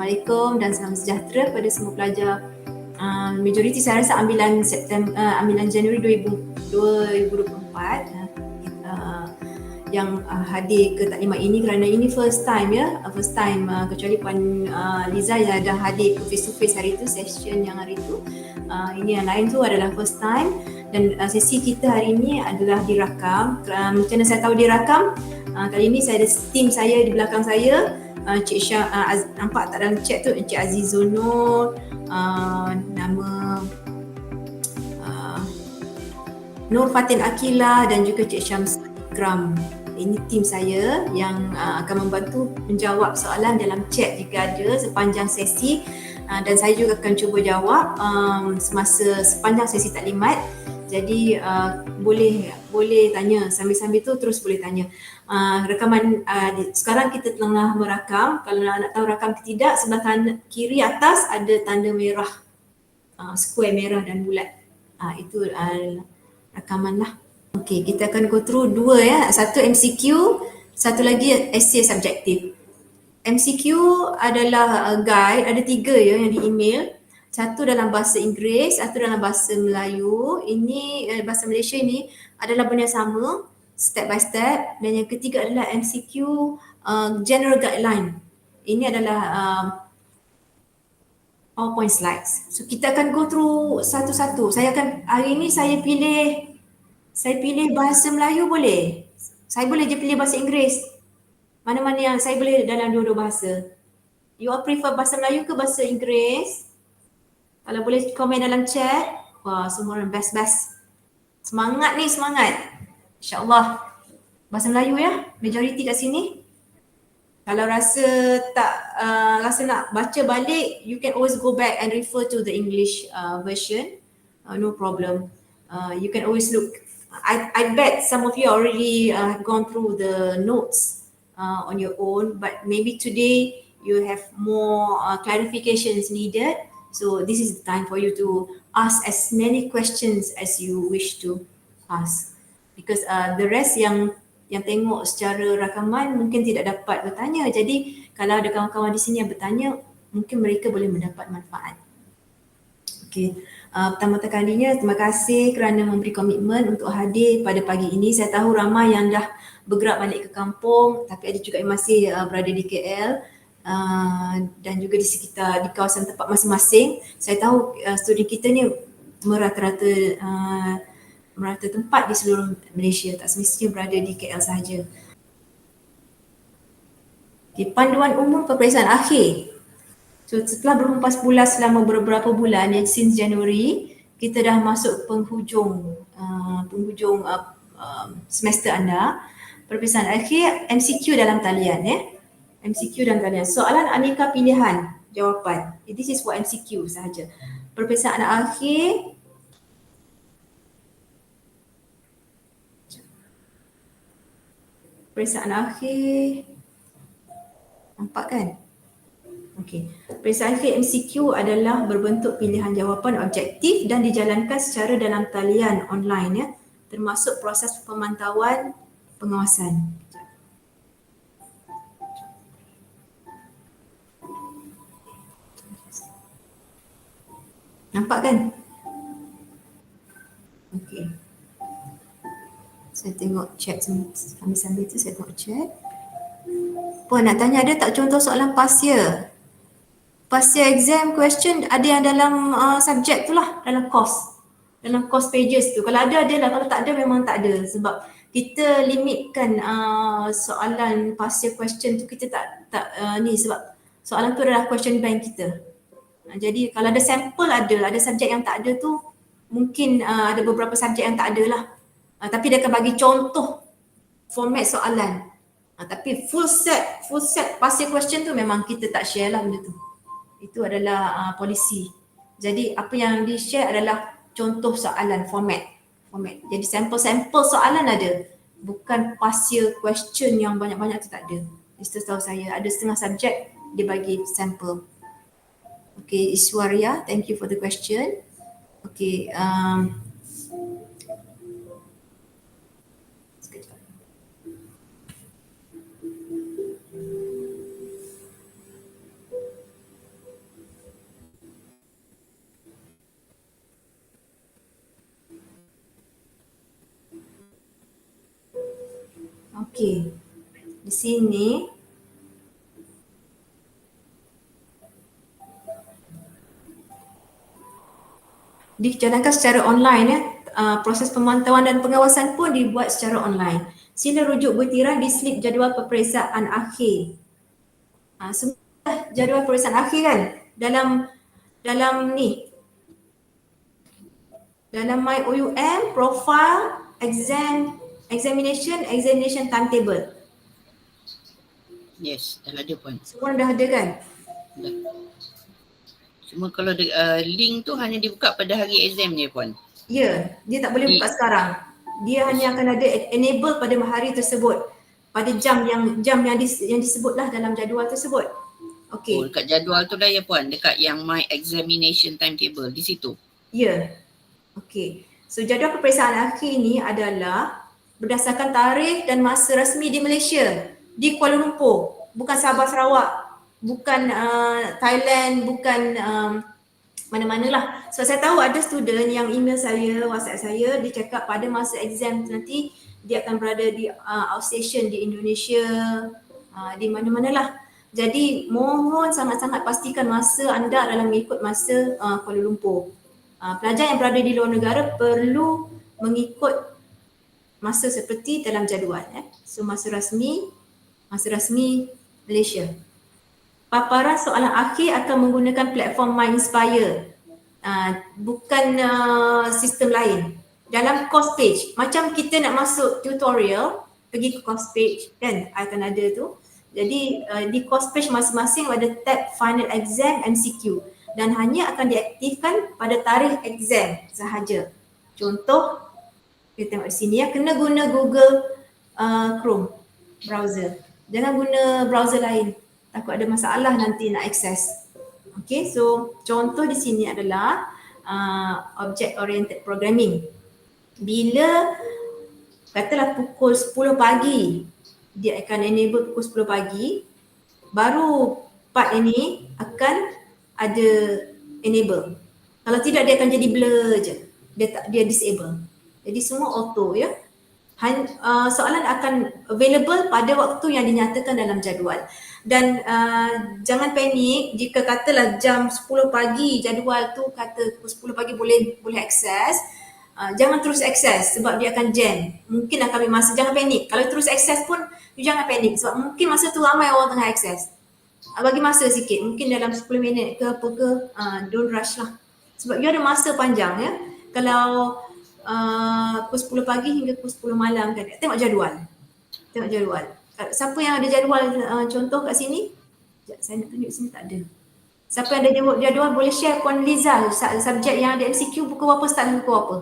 Assalamualaikum dan salam sejahtera kepada semua pelajar. Majoriti saya rasa ambilan Januari 2024 yang hadir ke taklimat ini kerana ini first time kecuali Puan Liza yang dah hadir face to face hari itu, session yang hari itu. Ini yang lain tu adalah first time dan sesi kita hari ini adalah dirakam. Macam mana saya tahu dirakam? Kali ini saya ada tim saya di belakang saya. Cik Syah, nampak tak dalam chat tu Encik Azizul Nur, nama Nur Fatin Akila dan juga Cik Syams Ikram. Ini tim saya yang akan membantu menjawab soalan dalam chat jika ada sepanjang sesi, dan saya juga akan cuba jawab semasa sepanjang sesi taklimat. Jadi boleh tanya sambil-sambil tu, terus boleh tanya. Rakaman sekarang kita tengah merakam. Kalau nak tahu rakam ke tidak, sebelah kanan kiri atas ada tanda merah, square merah dan bulat. Itu rakaman lah. Okey, kita akan go through dua ya. Satu MCQ, satu lagi essay subjektif. MCQ adalah guide, ada 3 ya yang di email. Satu dalam bahasa Inggeris, satu dalam bahasa Melayu. Ini bahasa Malaysia ini adalah benda sama, step by step. Dan yang ketiga adalah MCQ general guideline. Ini adalah PowerPoint slides. So kita akan go through satu-satu. Hari ini saya pilih bahasa Melayu boleh? Saya boleh je pilih bahasa Inggeris. Mana-mana yang saya boleh dalam dua-dua bahasa. You all prefer bahasa Melayu ke bahasa Inggeris? Kalau boleh komen dalam chat. Wah, semua orang best. Semangat ni, semangat. InsyaAllah. Bahasa Melayu ya, majoriti kat sini. Kalau rasa nak baca balik, you can always go back and refer to the English version. No problem. You can always look. I bet some of you already have gone through the notes on your own, but maybe today you have more clarifications needed. So this is the time for you to ask as many questions as you wish to ask, because the rest yang tengok secara rakaman mungkin tidak dapat bertanya. Jadi kalau ada kawan-kawan di sini yang bertanya, mungkin mereka boleh mendapat manfaat. Okey. Pertama kalinya terima kasih kerana memberi komitmen untuk hadir pada pagi ini. Saya tahu ramai yang dah bergerak balik ke kampung, tapi ada juga yang masih berada di KL dan juga di sekitar, di kawasan tempat masing-masing. Saya tahu student kita ni merata-rata tempat di seluruh Malaysia, tak semestinya berada di KL sahaja. Okay, panduan umum peperiksaan akhir. So setelah berhempas bulan selama beberapa bulan, since Januari, kita dah masuk penghujung semester anda. Peperiksaan akhir MCQ dalam talian MCQ dalam talian. Soalan aneka pilihan jawapan. This is for MCQ sahaja. Peperiksaan akhir nampak kan? Okey. Peperiksaan akhir MCQ adalah berbentuk pilihan jawapan objektif dan dijalankan secara dalam talian online ya, termasuk proses pemantauan pengawasan. Nampak kan? Okey. Saya tengok chat sambil tu saya tengok chat. Puan nak tanya, ada tak contoh soalan past year exam question ada yang dalam subjek tu lah, dalam course pages tu. Kalau ada lah, kalau tak ada memang tak ada, sebab kita limitkan soalan past year question tu. Kita tak sebab soalan tu adalah question bank kita. Jadi kalau ada sampel ada subjek yang tak ada tu, mungkin ada beberapa subjek yang tak ada lah. Tapi dia akan bagi contoh format soalan. Tapi full set past year question tu memang kita tak share lah benda tu. Itu adalah polisi. Jadi apa yang di-share adalah contoh soalan, format. Jadi sampel soalan ada. Bukan past year question yang banyak-banyak tu tak ada. Itu tahu saya. Ada setengah subjek dia bagi sampel. Okay, Iswaria, thank you for the question. Okay, Okey. Di sini dijalankan secara online ya. Proses pemantauan dan pengawasan pun dibuat secara online. Sila rujuk butiran di slip jadual peperiksaan akhir. Semua jadual peperiksaan akhir kan dalam ni, dalam My OUM, profile, examination timetable. Yes, dah ada Puan. Semua dah ada kan? Dah. Cuma kalau link tu hanya dibuka pada hari exam je Puan. Ya, dia tak boleh buka sekarang. Dia hanya akan ada enable pada hari tersebut, pada jam yang disebutlah dalam jadual tersebut. Okey. Oh, dekat jadual tu dah ya Puan, dekat yang My Examination Timetable di situ. Ya. Okey. So jadual peperiksaan akhir ini adalah berdasarkan tarikh dan masa rasmi di Malaysia, di Kuala Lumpur, bukan Sabah Sarawak, bukan Thailand, bukan mana-mana lah. So saya tahu ada student yang email saya, WhatsApp saya, dia cakap pada masa exam nanti dia akan berada di outstation di Indonesia, di mana-mana lah. Jadi mohon sangat-sangat pastikan masa anda dalam mengikut masa Kuala Lumpur. Pelajar yang berada di luar negara perlu mengikut masa seperti dalam jadual. So masa rasmi Malaysia. Paparan soalan akhir akan menggunakan platform MyInspire, bukan sistem lain. Dalam course page, macam kita nak masuk tutorial, pergi ke course page kan, akan ada tu. Jadi di course page masing-masing ada tab final exam MCQ dan hanya akan diaktifkan pada tarikh exam sahaja. Contoh, kita tengok di sini ya, kena guna Google Chrome browser. Jangan guna browser lain. Takut ada masalah nanti nak akses. Okay, so contoh di sini adalah object oriented programming. Bila katalah pukul 10 pagi, dia akan enable pukul 10 pagi, baru part ini akan ada enable. Kalau tidak dia akan jadi blur je. Dia disable. Jadi semua auto ya. Soalan akan available pada waktu yang dinyatakan dalam jadual. Dan jangan panik jika katalah jam 10 pagi jadual tu kata 10 pagi boleh akses. Jangan terus akses sebab dia akan jam. Mungkin akan ambil masa, jangan panik. Kalau terus akses pun jangan panik sebab mungkin masa tu ramai orang tengah akses. Bagi masa sikit, mungkin dalam 10 minit ke apa ke, don't rush lah. Sebab dia ada masa panjang ya. Kalau pukul 10 pagi hingga pukul 10 malam kan. Tengok jadual. Siapa yang ada jadual contoh kat sini? Sekejap, saya nak tunjuk sini tak ada. Siapa yang ada jadual boleh share Puan Liza, subjek yang ada MCQ buku apa, start dengan buku apa?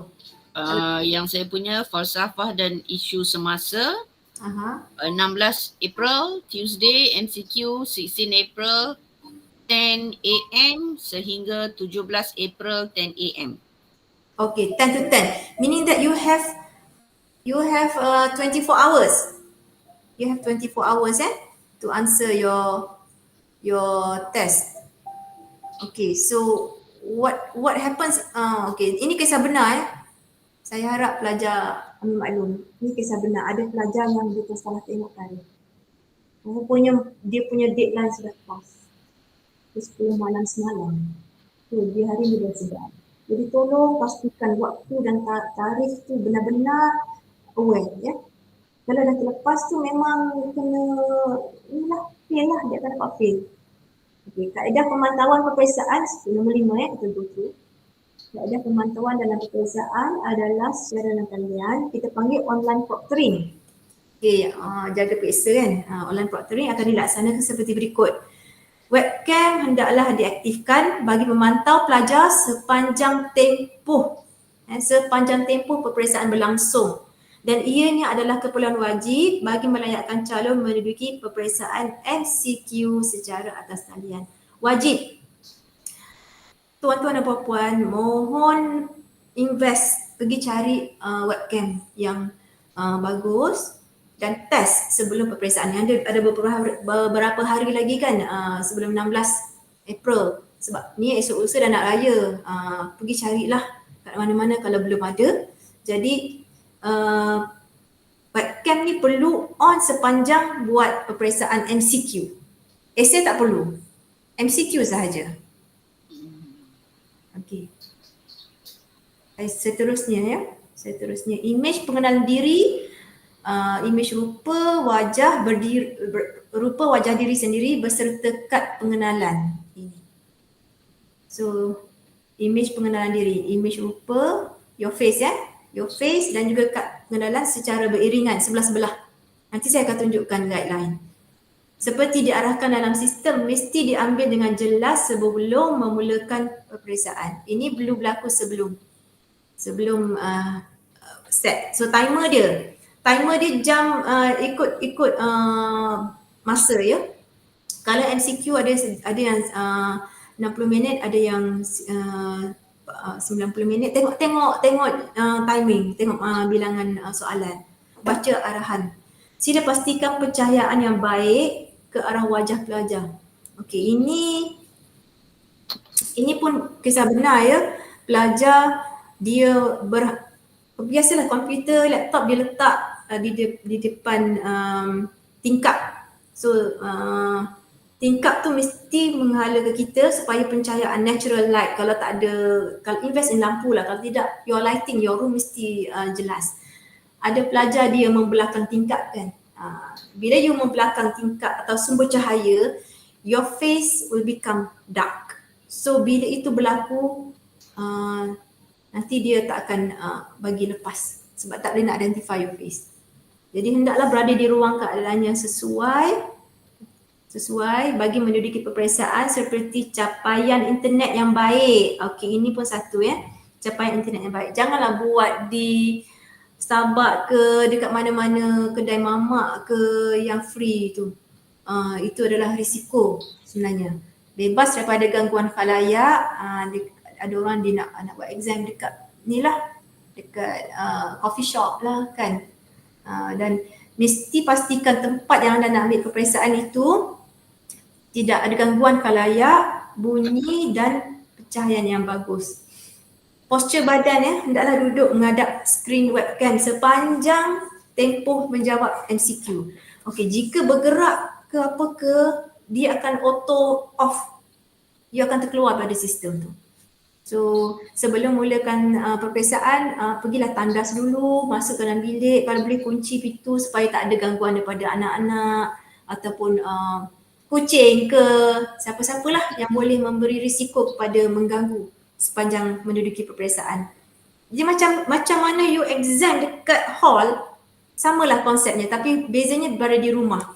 Yang saya punya falsafah dan isu semasa. 16 April Tuesday, MCQ 16 April 10 AM sehingga 17 April 10 AM. Okay, 10 to 10. Meaning that you have 24 hours. You have 24 hours to answer your test. Okay, so what happens? Okay, ini kisah benar Saya harap pelajar ambil maklum. Ini kisah benar. Ada pelajar yang dia salah tengok tarikh. Rupanya dia punya deadline sudah pas. 10 malam semalam. So, dia hari ni dah sedar. Jadi tolong pastikan waktu dan tarikh tu benar-benar aware ya. Kalau dah terlepas tu memang kena fail lah, dia akan dapat fail. Okey, kaedah pemantauan peperiksaan nombor 5 kita go through. Kaedah pemantauan dalam peperiksaan adalah secara talian kita panggil online proctoring. Okey, jaga periksa kan. Online proctoring akan dilaksanakan seperti berikut. Webcam hendaklah diaktifkan bagi memantau pelajar sepanjang tempoh peperiksaan berlangsung. Dan ianya adalah keperluan wajib bagi melayakkan calon menduduki peperiksaan MCQ secara atas talian. Wajib. Tuan-tuan dan puan-puan, mohon invest, pergi cari webcam yang bagus dan test sebelum peperiksaan. Ada beberapa hari lagi kan sebelum 16 April. Sebab ni esok lusa dah nak raya. Pergi carilah kat mana-mana kalau belum ada. Jadi webcam ni perlu on sepanjang buat peperiksaan MCQ. Essay tak perlu. MCQ sahaja. Okey. Seterusnya ya. Seterusnya imej pengenalan diri, imej rupa wajah rupa wajah diri sendiri beserta kad pengenalan. Ini. So imej pengenalan diri, imej rupa, your face ya. Your face dan juga kad pengenalan secara beriringan sebelah-sebelah. Nanti saya akan tunjukkan guideline. Seperti diarahkan dalam sistem, mesti diambil dengan jelas sebelum memulakan peperiksaan. Ini perlu berlaku sebelum set. So timer dia jam ikut masa ya. Kalau MCQ ada yang 60 minit, ada yang 90 minit. Tengok timing, tengok bilangan soalan. Baca arahan. Sila pastikan pencahayaan yang baik ke arah wajah pelajar. Okey, ini pun kisah benar ya. Pelajar dia biasalah komputer, laptop dia letak di depan tingkap. So tingkap tu mesti menghala ke kita supaya pencahayaan natural light. Kalau tak ada, kalau invest in lampu lah, kalau tidak your lighting, your room mesti jelas. Ada pelajar dia membelakang tingkap kan. Bila you membelakang tingkap atau sumber cahaya, your face will become dark. So bila itu berlaku, nanti dia tak akan bagi lepas sebab tak boleh nak identify your face. Jadi hendaklah berada di ruang keadaan yang sesuai bagi menduduki peperiksaan seperti capaian internet yang baik. Okey, ini pun satu ya. Capaian internet yang baik. Janganlah buat di Starbucks ke dekat mana-mana kedai mamak ke yang free tu. Itu adalah risiko sebenarnya. Bebas daripada gangguan khalayak. Ada orang dia nak buat exam dekat ni lah, dekat coffee shop lah kan. Dan mesti pastikan tempat yang anda nak ambil peperiksaan itu tidak ada gangguan khalayak, bunyi dan pencahayaan yang bagus. Postur badan ya, hendaklah duduk menghadap skrin webcam sepanjang tempoh menjawab MCQ. Okey, jika bergerak ke apa ke, dia akan auto off. Dia akan terkeluar pada sistem tu. So sebelum mulakan peperiksaan, pergilah tandas dulu, masuk ke dalam bilik, kalau boleh kunci pintu supaya tak ada gangguan daripada anak-anak ataupun kucing ke siapa-siapalah yang boleh memberi risiko kepada mengganggu sepanjang menduduki peperiksaan. Jadi macam mana you exam dekat hall, samalah konsepnya tapi bezanya berada di rumah.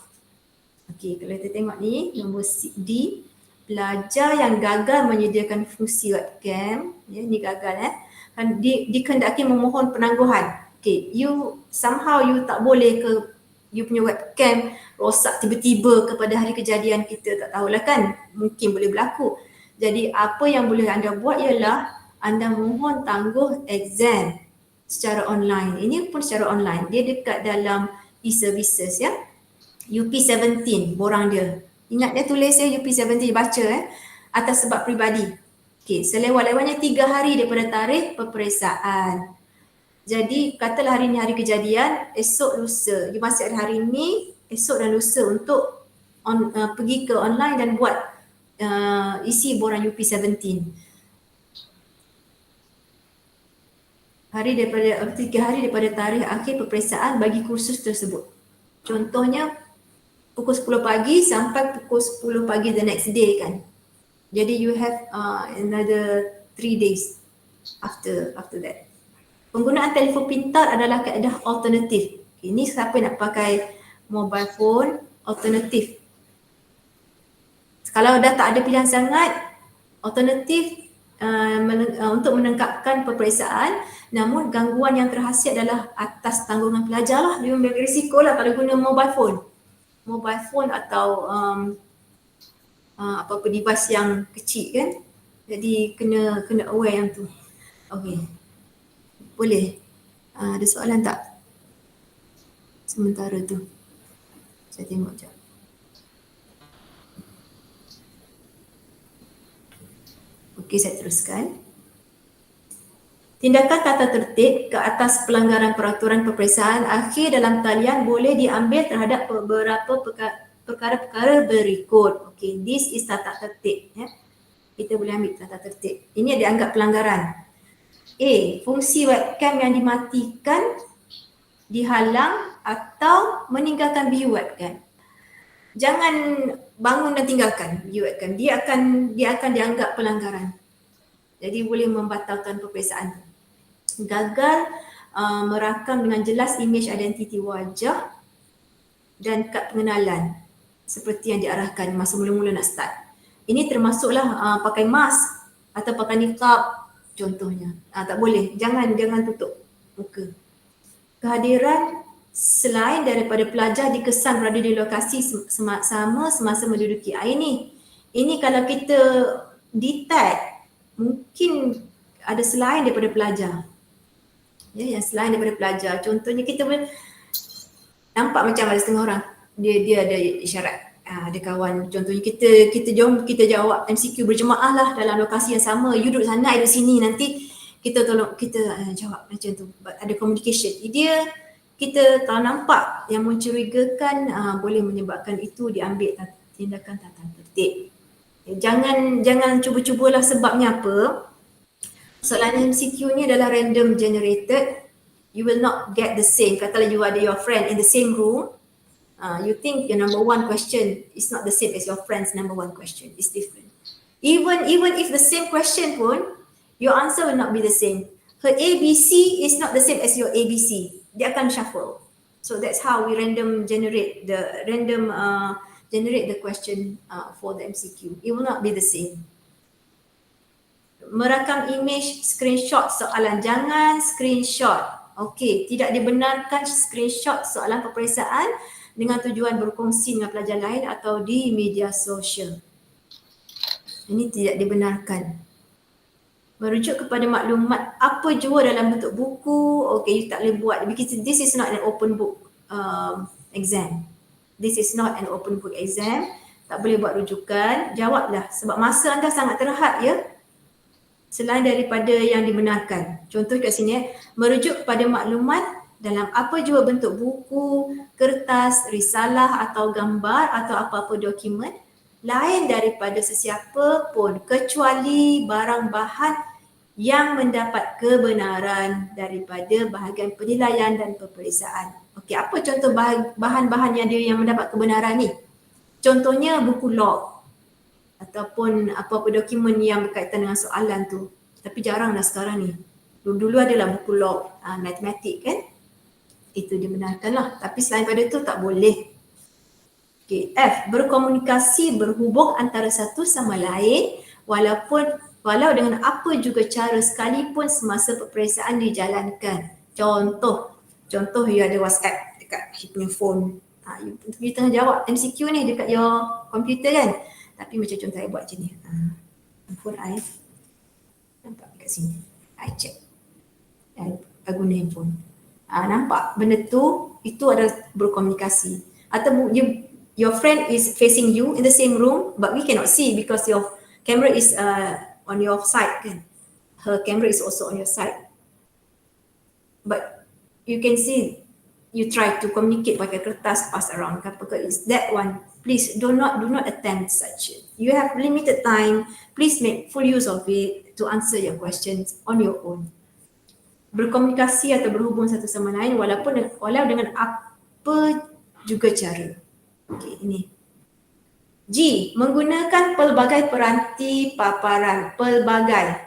Okey, kalau kita tengok ni nombor D, pelajar yang gagal menyediakan fungsi webcam, ya, ni gagal dikehendaki memohon penangguhan. Okey, you tak boleh ke you punya webcam rosak tiba-tiba kepada hari kejadian, kita tak tahulah kan, mungkin boleh berlaku. Jadi apa yang boleh anda buat ialah anda mohon tangguh exam secara online. Ini pun secara online, dia dekat dalam e-services ya. UP17 borang dia. Ingat dia tulis ya UP17, baca atas sebab peribadi. Okey, selewat-lewatnya 3 hari daripada tarikh peperiksaan. Jadi katalah hari ni hari kejadian, esok lusa. You masih ada hari ni, esok dan lusa untuk pergi ke online dan buat isi borang UP17. 3 hari daripada tarikh akhir peperiksaan bagi kursus tersebut. Contohnya pukul 10 pagi sampai pukul 10 pagi the next day kan. Jadi you have another 3 days after that. Penggunaan telefon pintar adalah kaedah alternatif. Ini siapa nak pakai mobile phone, alternatif. Kalau dah tak ada pilihan sangat, alternatif untuk menengkapkan peperiksaan, namun gangguan yang terhasik adalah atas tanggungan pelajar lah. Dia memiliki risiko lah kalau guna mobile phone atau apa-apa device yang kecil kan. Jadi kena aware yang tu. Okey. Boleh. Ada soalan tak? Sementara tu. Saya tengok sekejap. Okey, saya teruskan. Tindakan tata tertib ke atas pelanggaran peraturan peperiksaan akhir dalam talian boleh diambil terhadap beberapa perkara-perkara berikut. Okay, this is tata tertib. Ya. Kita boleh ambil tata tertib. Ini dianggap pelanggaran. A. Fungsi webcam yang dimatikan, dihalang atau meninggalkan view webcam. Jangan bangun dan tinggalkan view webcam. Dia akan dianggap pelanggaran. Jadi boleh membatalkan peperiksaan. Gagal merakam dengan jelas imej identiti wajah dan kad pengenalan seperti yang diarahkan masa mula-mula nak start. Ini termasuklah pakai mask atau pakai niqab contohnya. Tak boleh. Jangan tutup muka. Kehadiran selain daripada pelajar dikesan berada di lokasi sama semasa menduduki. Ini kalau kita detect mungkin ada selain daripada pelajar. Ya, yang selain daripada pelajar. Contohnya kita boleh nampak macam ada setengah orang dia ada isyarat. Ada kawan, contohnya kita jom kita jawab MCQ berjemaah lah dalam lokasi yang sama. You duduk sana, I duduk sini, nanti kita tolong kita jawab macam tu. Ada communication. Kita kalau nampak yang mencurigakan boleh menyebabkan itu diambil tindakan tata tertib. Jangan cuba-cubalah sebabnya apa? Soalan MCQ ni adalah random generated. You will not get the same. Katalah you ada your friend in the same room. You think your number one question is not the same as your friend's number one question. It's different. Even if the same question pun, your answer will not be the same. Her ABC is not the same as your ABC. Dia akan shuffle. So that's how we generate the question for the MCQ. It will not be the same. Merakam imej screenshot soalan. Jangan screenshot. Okey, tidak dibenarkan screenshot soalan peperiksaan dengan tujuan berkongsi dengan pelajar lain atau di media sosial. Ini tidak dibenarkan. Merujuk kepada maklumat apa jua dalam bentuk buku, okey, you tak boleh buat because this is not an open book exam. This is not an open book exam. Tak boleh buat rujukan. Jawablah sebab masa anda sangat terhad ya. Selain daripada yang dibenarkan. Contoh kat sini, merujuk kepada maklumat dalam apa jua bentuk buku, kertas, risalah atau gambar atau apa-apa dokumen lain daripada sesiapa pun kecuali barang bahan yang mendapat kebenaran daripada bahagian penilaian dan peperiksaan. Okey, apa contoh bahan-bahan yang mendapat kebenaran ni? Contohnya buku log ataupun apa-apa dokumen yang berkaitan dengan soalan tu. Tapi jarang dah sekarang ni. Dulu adalah buku log matematik kan. Itu dibenarkan lah. Tapi selain pada tu tak boleh. Okay. F. Berkomunikasi berhubung antara satu sama lain walau dengan apa juga cara sekalipun semasa peperiksaan dijalankan. Contoh you ada WhatsApp dekat you punya phone. You tengah jawab MCQ ni dekat your komputer kan. Tapi macam contoh saya buat macam ni. Handphone I nampak dekat sini. I check. I guna handphone. Nampak benda tu, itu adalah berkomunikasi. Atau your friend is facing you in the same room but we cannot see because your camera is on your side kan. Her camera is also on your side. But you can see you try to communicate pakai kertas, pass around. Is that one? Please do not attempt such. You have limited time. Please make full use of it to answer your questions on your own. Berkomunikasi atau berhubung satu sama lain walau dengan apa juga cara. Okey, ini. G. Menggunakan pelbagai peranti paparan.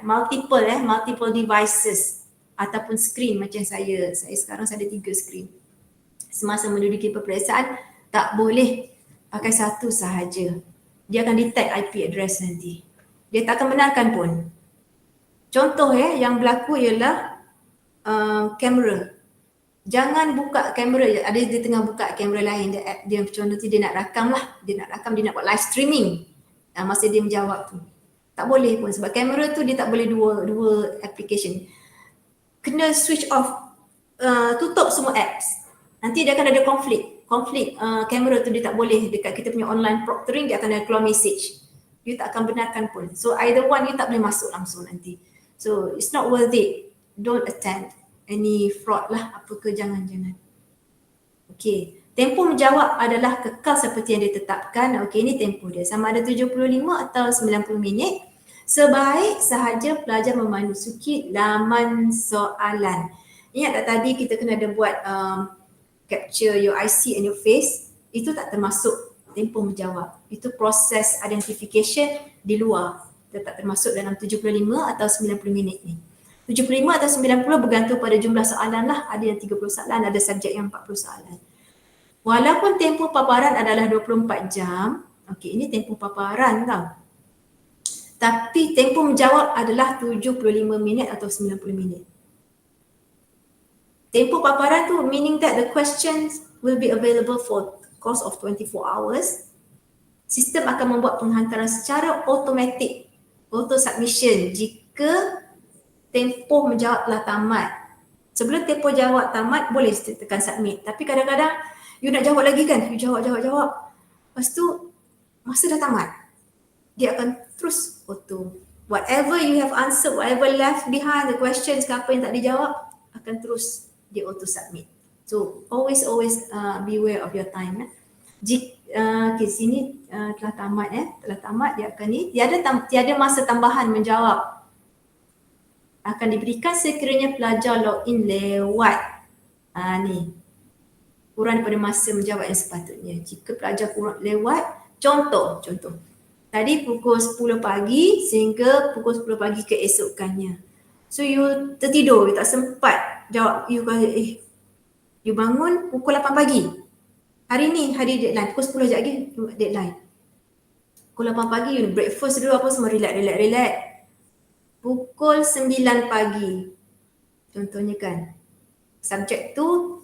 Multiple devices ataupun screen macam saya. Saya sekarang ada 3 screen. Semasa menduduki peperiksaan tak boleh pakai satu sahaja. Dia akan detect IP address nanti. Dia tak akan benarkan pun. Contoh yang berlaku ialah kamera. Jangan buka kamera. Ada dia tengah buka kamera lain. Dia contoh dia nak rakam lah. Dia nak buat live streaming. Masa dia menjawab tu. Tak boleh pun sebab kamera tu dia tak boleh dua application. Kena switch off. Tutup semua apps. Nanti dia akan ada konflik kamera tu dia tak boleh dekat kita punya online proctoring dia akan ada keluar message. You tak akan benarkan pun. So either one you tak boleh masuk langsung nanti. So it's not worth it. don't attempt any fraud lah, apa ke, jangan. Okey, tempoh menjawab adalah kekal seperti yang ditetapkan. Okey, ini tempoh dia sama ada 75 atau 90 minit. Sebaik sahaja pelajar memasuki laman soalan. Ingat tak tadi kita kena ada buat capture your IC and your face? Itu tak termasuk tempoh menjawab. Itu proses identification di luar. Dia tak termasuk dalam 75 atau 90 minit ni. 75 atau 90 bergantung pada jumlah soalan lah. Ada yang 30 soalan, ada subjek yang 40 soalan. Walaupun tempoh paparan adalah 24 jam, okey, ini tempoh paparan tau. Tapi tempoh menjawab adalah 75 minit atau 90 minit. Tempoh paparan tu meaning that the questions will be available for course of 24 hours. Sistem akan membuat penghantaran secara automatik, auto submission jika tempoh menjawab telah tamat. Sebelum tempoh jawab tamat, boleh tekan submit. Tapi kadang-kadang you nak jawab lagi kan, you jawab. Lepas tu masa dah tamat, dia akan terus auto. Whatever you have answered, whatever left behind, the questions ke apa yang tak dijawab, akan terus dia auto submit. So always beware of your time. Jika sini telah tamat dia akan ni, tiada masa tambahan menjawab. Akan diberikan sekiranya pelajar login lewat ni kurang daripada masa menjawab yang sepatutnya. Jika pelajar kurang lewat, contoh tadi pukul 10 pagi sehingga pukul 10 pagi keesokannya. So you tertidur, you tak sempat jawab, you bangun pukul 8 pagi. Hari ni hari deadline, pukul 10 sekejap lagi deadline. Pukul 8 pagi you breakfast dulu apa semua, relax. Pukul 9 pagi. Contohnya kan. Subjek tu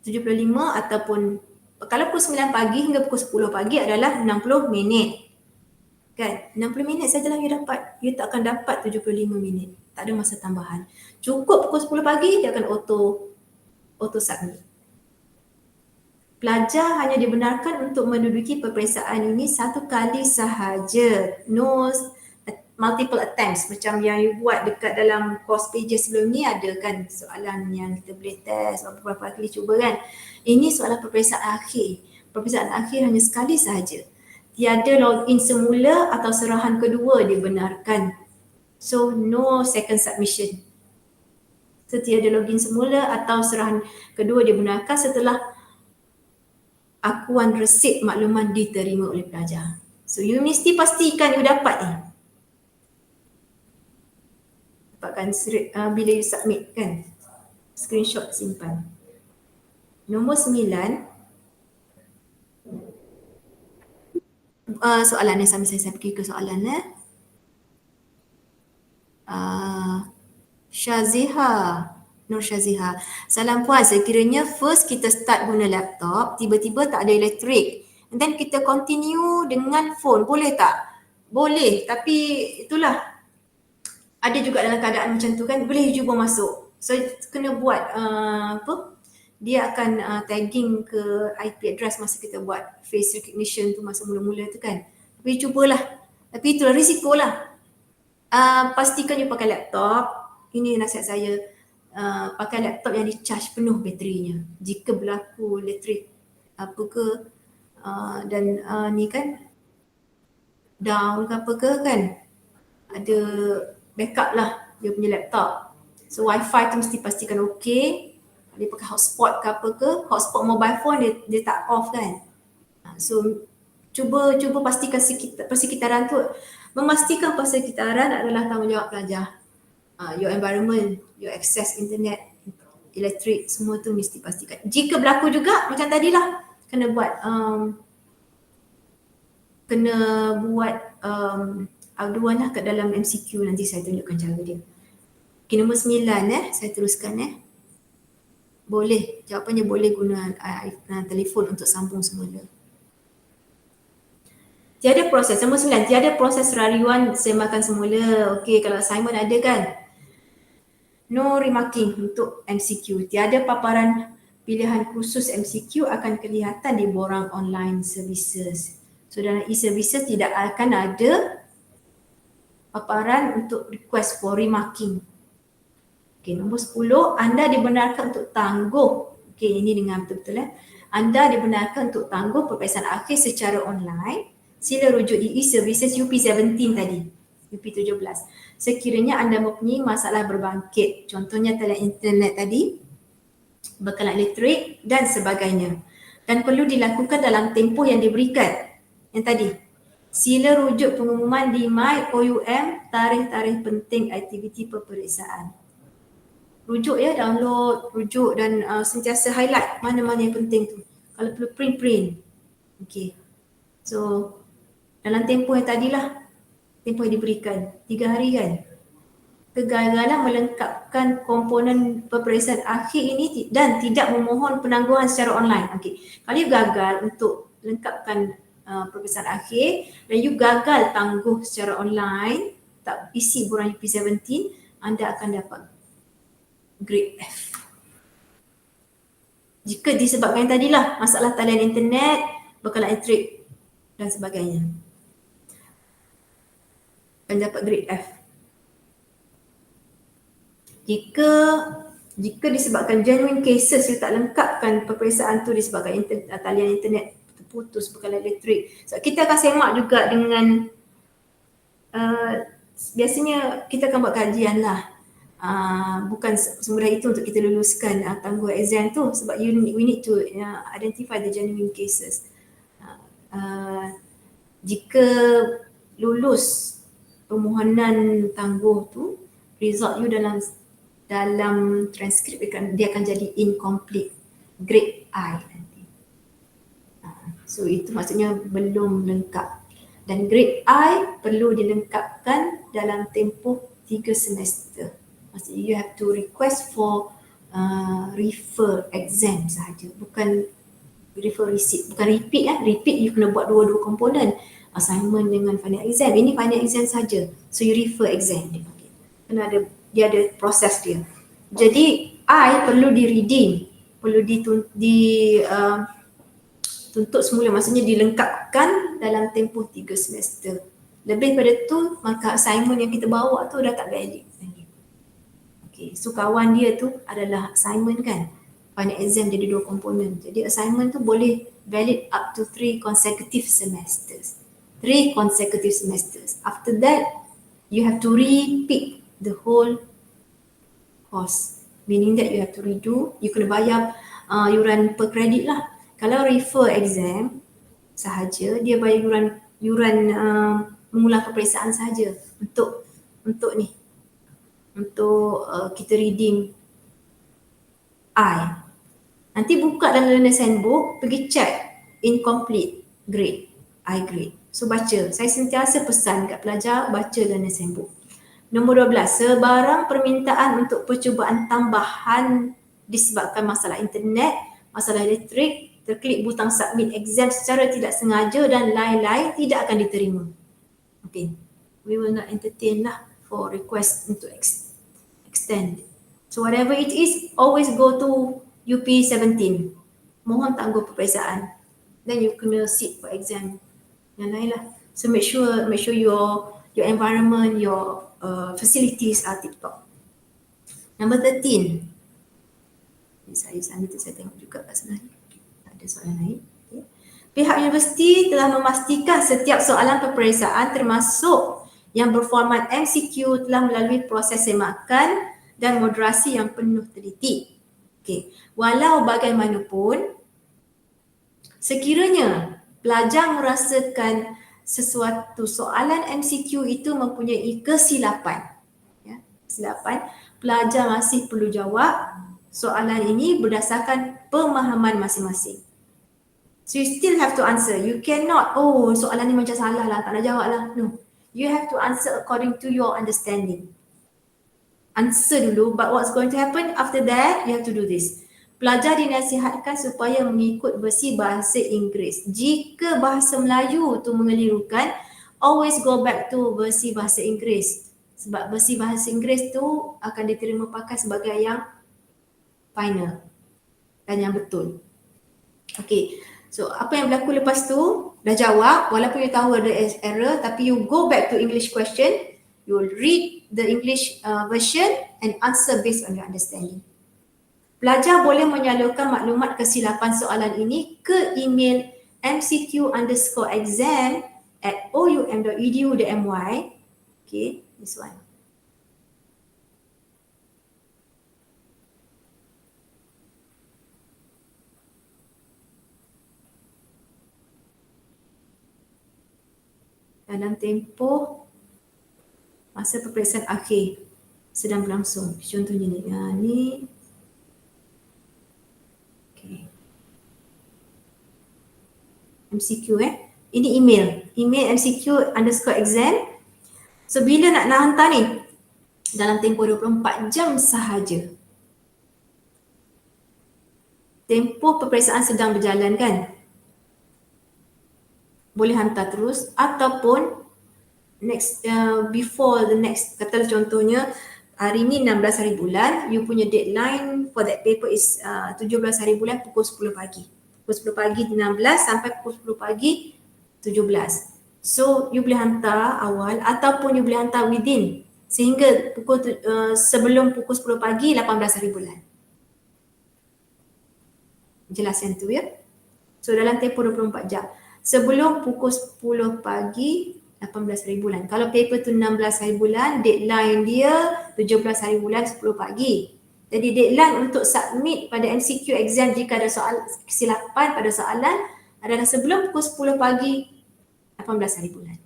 75 ataupun kalau pukul 9 pagi hingga pukul 10 pagi adalah 60 minit. Kan? 60 minit sajalah you dapat. You tak akan dapat 75 minit. Tak ada masa tambahan. Cukup pukul 10 pagi dia akan auto submit. Pelajar hanya dibenarkan untuk menduduki peperiksaan ini satu kali sahaja. No multiple attempts macam yang you buat dekat dalam course pages sebelum ni, ada kan soalan yang kita boleh test beberapa kali cuba kan. Ini soalan peperiksaan akhir. Peperiksaan akhir hanya sekali sahaja. Tiada login semula atau serahan kedua dibenarkan. So no second submission. So tiada login semula atau serahan kedua dibenarkan setelah akuan resit makluman diterima oleh pelajar. So you mesti pastikan you dapat ni. Dapatkan bila you submit kan. Screenshot simpan. Nombor 9. Soalan ni sambil saya pergi ke soalan Nur Syaziha. Salam puan, sekiranya first kita start guna laptop, tiba-tiba tak ada elektrik. And then kita continue dengan phone, boleh tak? Boleh, tapi itulah. Ada juga dalam keadaan macam tu kan, boleh cuba masuk. So kena buat dia akan tagging ke IP address masa kita buat face recognition tu masa mula-mula tu kan. Tapi cubalah. Tapi itulah risiko lah. Pastikan you pakai laptop. Ini nasihat saya. Pakai laptop yang di-charge penuh baterinya. Jika berlaku elektrik apa ke dan ni kan down ke apa ke kan, ada backup lah dia punya laptop. So wifi tu mesti pastikan okey. Dia pakai hotspot ke apa ke, hotspot mobile phone dia tak off kan. So cuba pastikan persekitaran tu. Memastikan persekitaran adalah tanggungjawab pelajar. Your environment, your access internet, elektrik, semua tu mesti pastikan. Jika berlaku juga macam tadilah, kena buat aduan lah kat dalam MCQ, nanti saya tunjukkan cara dia. Okay, nombor 9 saya teruskan Boleh, jawapannya boleh guna telefon untuk sambung semula. Tiada proses, nombor 9, tiada proses rayuan semakan semula. Okey, kalau assignment ada kan. No remarking untuk MCQ. Tiada paparan pilihan khusus MCQ akan kelihatan di borang online services. So dalam e-services tidak akan ada paparan untuk request for remarking. Okey, nombor 10, anda dibenarkan untuk tangguh. Okey, ini dengar betul-betul Anda dibenarkan untuk tangguh peperiksaan akhir secara online. Sila rujuk di e-services UP17 tadi. UP17. Sekiranya anda mempunyai masalah berbangkit, contohnya talian internet tadi, bekalan elektrik dan sebagainya. Dan perlu dilakukan dalam tempoh yang diberikan. Yang tadi, sila rujuk pengumuman di MyOUM tarikh-tarikh penting aktiviti peperiksaan. Rujuk ya, download, rujuk dan sentiasa highlight mana-mana yang penting tu. Kalau perlu print. Okey. So, dalam tempoh yang tadilah, tempoh yang diberikan, 3 hari kan. Kegagalan melengkapkan komponen peperiksaan akhir ini dan tidak memohon penangguhan secara online. Okey. Kalau you gagal untuk lengkapkan peperiksaan akhir dan you gagal tangguh secara online, tak isi borang UP17, anda akan dapat grade F. Jika disebabkan yang tadilah masalah talian internet, bekalan elektrik dan sebagainya, akan dapat grade F. Jika disebabkan genuine cases you tak lengkapkan peperiksaan tu disebabkan talian internet terputus, bekalan elektrik. So kita akan semak juga dengan biasanya kita akan buat kajian lah. Bukan semudah itu untuk kita luluskan tangguh exam tu, sebab we need to identify the genuine cases. Jika lulus permohonan tangguh tu, result you dalam transkrip dia akan jadi incomplete, grade I nanti. So itu maksudnya belum lengkap, dan grade I perlu dilengkapkan dalam tempoh 3 semester. Maksudnya you have to request for refer exam sahaja, bukan refer receipt, bukan repeat repeat you kena buat dua-dua komponen, assignment dengan final exam. Ini final exam saja, so you refer exam dia panggil. Kena dia ada proses dia. Jadi I perlu di-redeem, perlu tuntut semula, maksudnya dilengkapkan dalam tempoh 3 semester. Lebih pada tu, maka assignment yang kita bawa tu dah tak valid. Okay, so kawan dia tu adalah assignment kan. Final exam dia ada 2 komponen. Jadi assignment tu boleh valid up to 3 consecutive semesters. 3 consecutive semesters. After that, you have to repeat the whole course. Meaning that you have to redo, you kena bayar yuran per kredit lah. Kalau refer exam sahaja, dia bayar yuran mengulang peperiksaan sahaja untuk kita redeem I. Nanti buka dalam learner's handbook, pergi check incomplete grade, I grade. So baca, saya sentiasa pesan kat pelajar baca learner's handbook. Nombor 12, sebarang permintaan untuk percubaan tambahan disebabkan masalah internet, masalah elektrik, terklik butang submit exam secara tidak sengaja dan lain-lain tidak akan diterima. Okay, we will not entertain lah for request untuk extend. So whatever it is, always go to UP17. Mohon tangguh peperiksaan. Then you kena sit for exam yang lain lah. So make sure your environment, your facilities are tip-top. Number 13. Saya tengok juga kat sana. Ada soalan lain. Okay. Pihak universiti telah memastikan setiap soalan peperiksaan termasuk yang berformat MCQ telah melalui proses semakan dan moderasi yang penuh teliti. Okay. Walau bagaimanapun, sekiranya pelajar merasakan sesuatu soalan MCQ itu mempunyai kesilapan, pelajar masih perlu jawab soalan ini berdasarkan pemahaman masing-masing. So you still have to answer. You cannot, soalan ni macam salah lah, tak nak jawab lah. No. You have to answer according to your understanding. Answer dulu, but what's going to happen after that, you have to do this. Pelajar dinasihatkan supaya mengikut versi bahasa Inggeris. Jika bahasa Melayu tu mengelirukan, always go back to versi bahasa Inggeris. Sebab versi bahasa Inggeris tu akan diterima pakai sebagai yang final dan yang betul. Okay, so apa yang berlaku lepas tu, dah jawab, walaupun you tahu ada error, tapi you go back to English question, You will read the English version and answer based on your understanding. Pelajar boleh menyalurkan maklumat kesilapan soalan ini ke email mcq_exam@oum.edu.my. Okay, this one. Dalam tempoh masa peperiksaan akhir sedang berlangsung. Contohnya ni. Ni. Okay. MCQ Ini email. Email mcq_exam. So bila nak hantar ni? Dalam tempoh 24 jam sahaja. Tempoh peperiksaan sedang berjalan kan? Boleh hantar terus ataupun next before the next, katalah contohnya hari ni 16 hari bulan, you punya deadline for that paper is 17 hari bulan pukul 10 pagi. Pukul 10 pagi 16 sampai pukul 10 pagi 17. So you boleh hantar awal ataupun you boleh hantar within sehingga pukul sebelum pukul 10 pagi 18 hari bulan. Jelas yang tu ya? So dalam tempoh 24 jam. Sebelum pukul 10 pagi 18 hari bulan. Kalau paper tu 16 hari bulan, deadline dia 17 hari bulan 10 pagi. Jadi deadline untuk submit pada MCQ exam jika ada soal kesilapan pada soalan adalah sebelum pukul 10 pagi 18 hari bulan.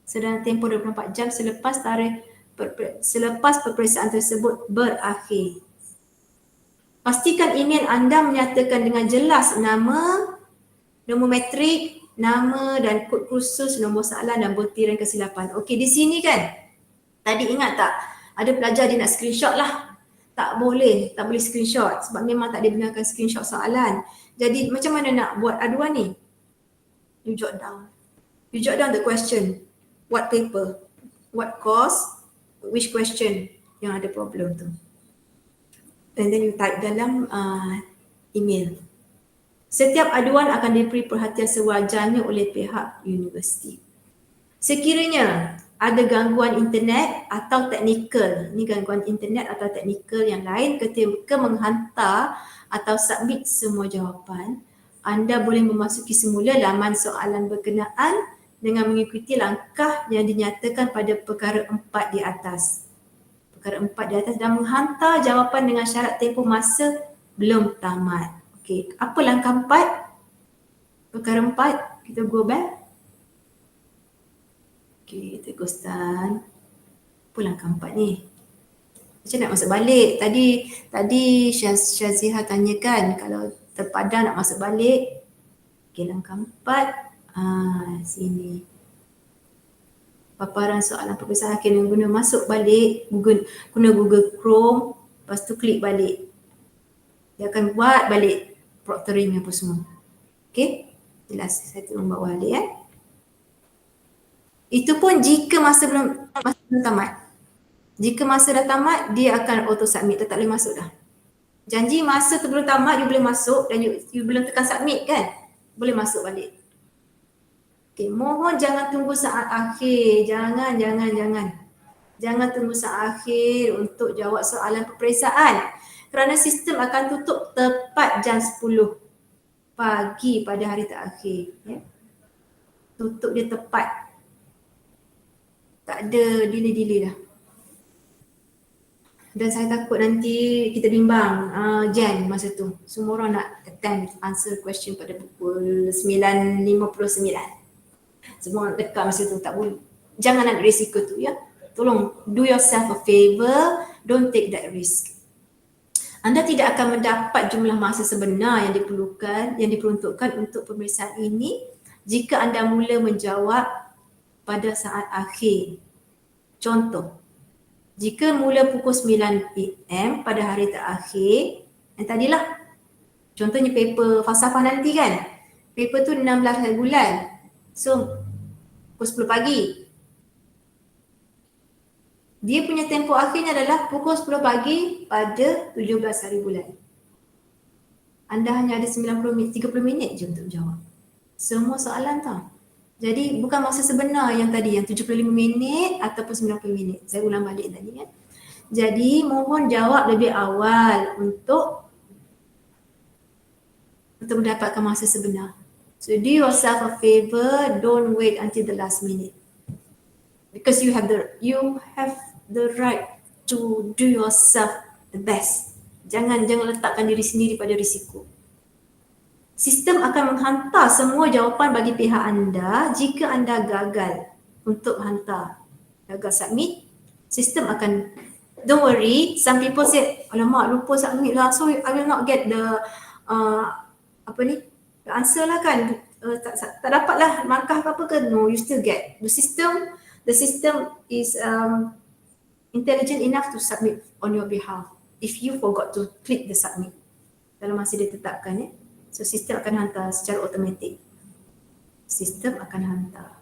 So dalam tempoh 24 jam selepas peperiksaan tersebut berakhir. Pastikan email anda menyatakan dengan jelas nama, nombor metrik, nama dan kod khusus nombor soalan dan butiran kesilapan. Okey, di sini kan, tadi ingat tak? Ada pelajar dia nak screenshot lah. Tak boleh screenshot sebab memang tak dibenarkan screenshot soalan. Jadi macam mana nak buat aduan ni? You jot down. You jot down the question. What paper? What course? Which question yang ada problem tu? And then you type dalam email. Setiap aduan akan diberi perhatian sewajarnya oleh pihak universiti. Sekiranya ada gangguan internet atau teknikal, ni gangguan internet atau teknikal yang lain ketika menghantar atau submit semua jawapan, anda boleh memasuki semula laman soalan berkenaan dengan mengikuti langkah yang dinyatakan pada perkara 4 di atas. Perkara 4 di atas dan menghantar jawapan dengan syarat tempoh masa belum tamat. Okey, apa langkah 4? Perkara 4, kita go back. Okey, kita go start. Apa langkah 4 ni? Macam nak masuk balik? Tadi Syaziha tanyakan kalau terpadang nak masuk balik. Okey, langkah 4. Sini. Paparan soalan peperiksaan akhir yang guna masuk balik, guna Google Chrome, lepas tu klik balik. Dia akan buat balik proctoring apa semua. Okey? Jelas, saya tolong buat balik ya. Itu pun jika masa belum tamat. Jika masa dah tamat, dia akan auto submit, tak boleh masuk dah. Janji masa tu belum tamat, you boleh masuk dan you belum tekan submit kan? Boleh masuk balik. Okey, mohon jangan tunggu saat akhir. Jangan. Jangan tunggu saat akhir untuk jawab soalan peperiksaan. Kerana sistem akan tutup tepat jam 10 pagi pada hari terakhir. Ya. Tutup dia tepat. Tak ada delay-delay dah. Dan saya takut nanti kita bimbang Jan masa tu. Semua orang nak attempt answer question pada pukul 9.59. Semua orang dekat masa tu, tak boleh. Jangan ambil risiko tu ya. Tolong do yourself a favor, don't take that risk. Anda tidak akan mendapat jumlah masa sebenar yang diperuntukkan untuk pemeriksaan ini jika anda mula menjawab pada saat akhir. Contoh, jika mula pukul 9 PM pada hari terakhir, yang tadilah, contohnya paper falsafah nanti kan, paper tu 16 hari bulan, so pukul 10 pagi. Dia punya tempoh akhirnya adalah pukul 10 pagi pada 17 hari bulan. Anda hanya ada 30 minit je untuk jawab semua soalan tau. Jadi bukan masa sebenar yang tadi, yang 75 minit ataupun 90 minit. Saya ulang balik tadi kan. Jadi mohon jawab lebih awal untuk mendapatkan masa sebenar. So do yourself a favor, don't wait until the last minute. Because you have the right to do yourself the best. Jangan letakkan diri sendiri pada risiko. Sistem akan menghantar semua jawapan bagi pihak anda jika anda gagal untuk hantar. Gagal submit, sistem akan, don't worry, some people say, alamak lupa submit lah, so I will not get the the answer lah kan, tak dapat lah markah apa ke. No, you still get. The system is intelligent enough to submit on your behalf if you forgot to click the submit dalam masa dia tetapkan. So sistem akan hantar secara automatik. Sistem akan hantar.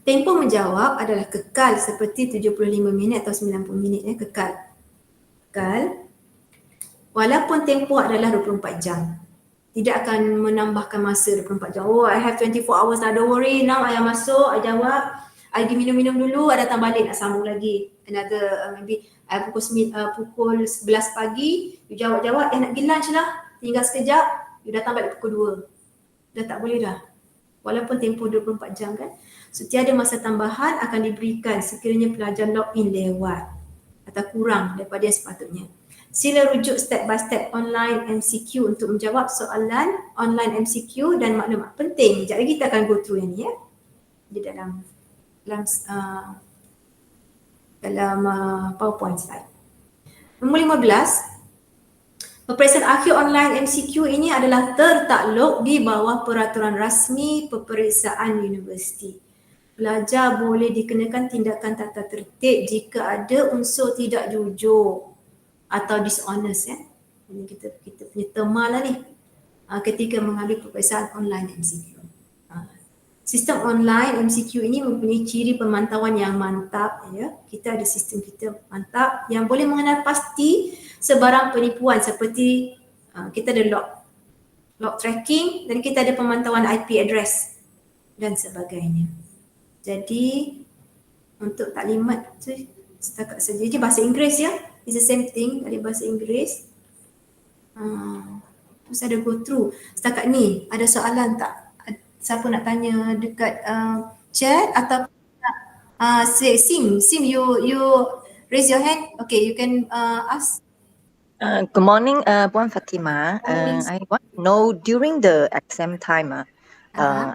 Tempoh menjawab adalah kekal seperti 75 minit atau 90 minit. Kekal. Walaupun tempoh adalah 24 jam. Tidak akan menambahkan masa 24 jam. Oh, I have 24 hours now, don't worry. Now I masuk, I jawab. I pergi minum-minum dulu, I datang balik nak sambung lagi. Another, maybe pukul 11 pagi, you jawab-jawab, nak pergi lunch lah. Tinggal sekejap, you datang balik pukul 2. Dah tak boleh dah. Walaupun tempoh 24 jam kan. So tiada masa tambahan akan diberikan sekiranya pelajar login lewat atau kurang daripada yang sepatutnya. Sila rujuk step by step online MCQ untuk menjawab soalan online MCQ dan maklumat penting. Sekejap lagi kita akan go through yang ni ya. Di dalam PowerPoint slide. Nombor 15. Peperiksaan akhir online MCQ ini adalah tertakluk di bawah peraturan rasmi peperiksaan universiti. Pelajar boleh dikenakan tindakan tata tertib jika ada unsur tidak jujur atau dishonest ya. Ini kita punya tema lah ni ketika mengambil peperiksaan online MCQ. Sistem online MCQ ini mempunyai ciri pemantauan yang mantap ya. Kita ada sistem kita mantap yang boleh mengenal pasti sebarang penipuan seperti kita ada log tracking dan kita ada pemantauan IP address dan sebagainya. Jadi untuk taklimat setakat saja je bahasa Inggeris ya. It's the same thing dari bahasa Inggeris. Terus ada go through. Setakat ni ada soalan tak? Siapa nak tanya dekat chat atau say Sim you raise your hand. Okay, you can ask. Good morning, Puan Fatima. I want to know during the exam time, I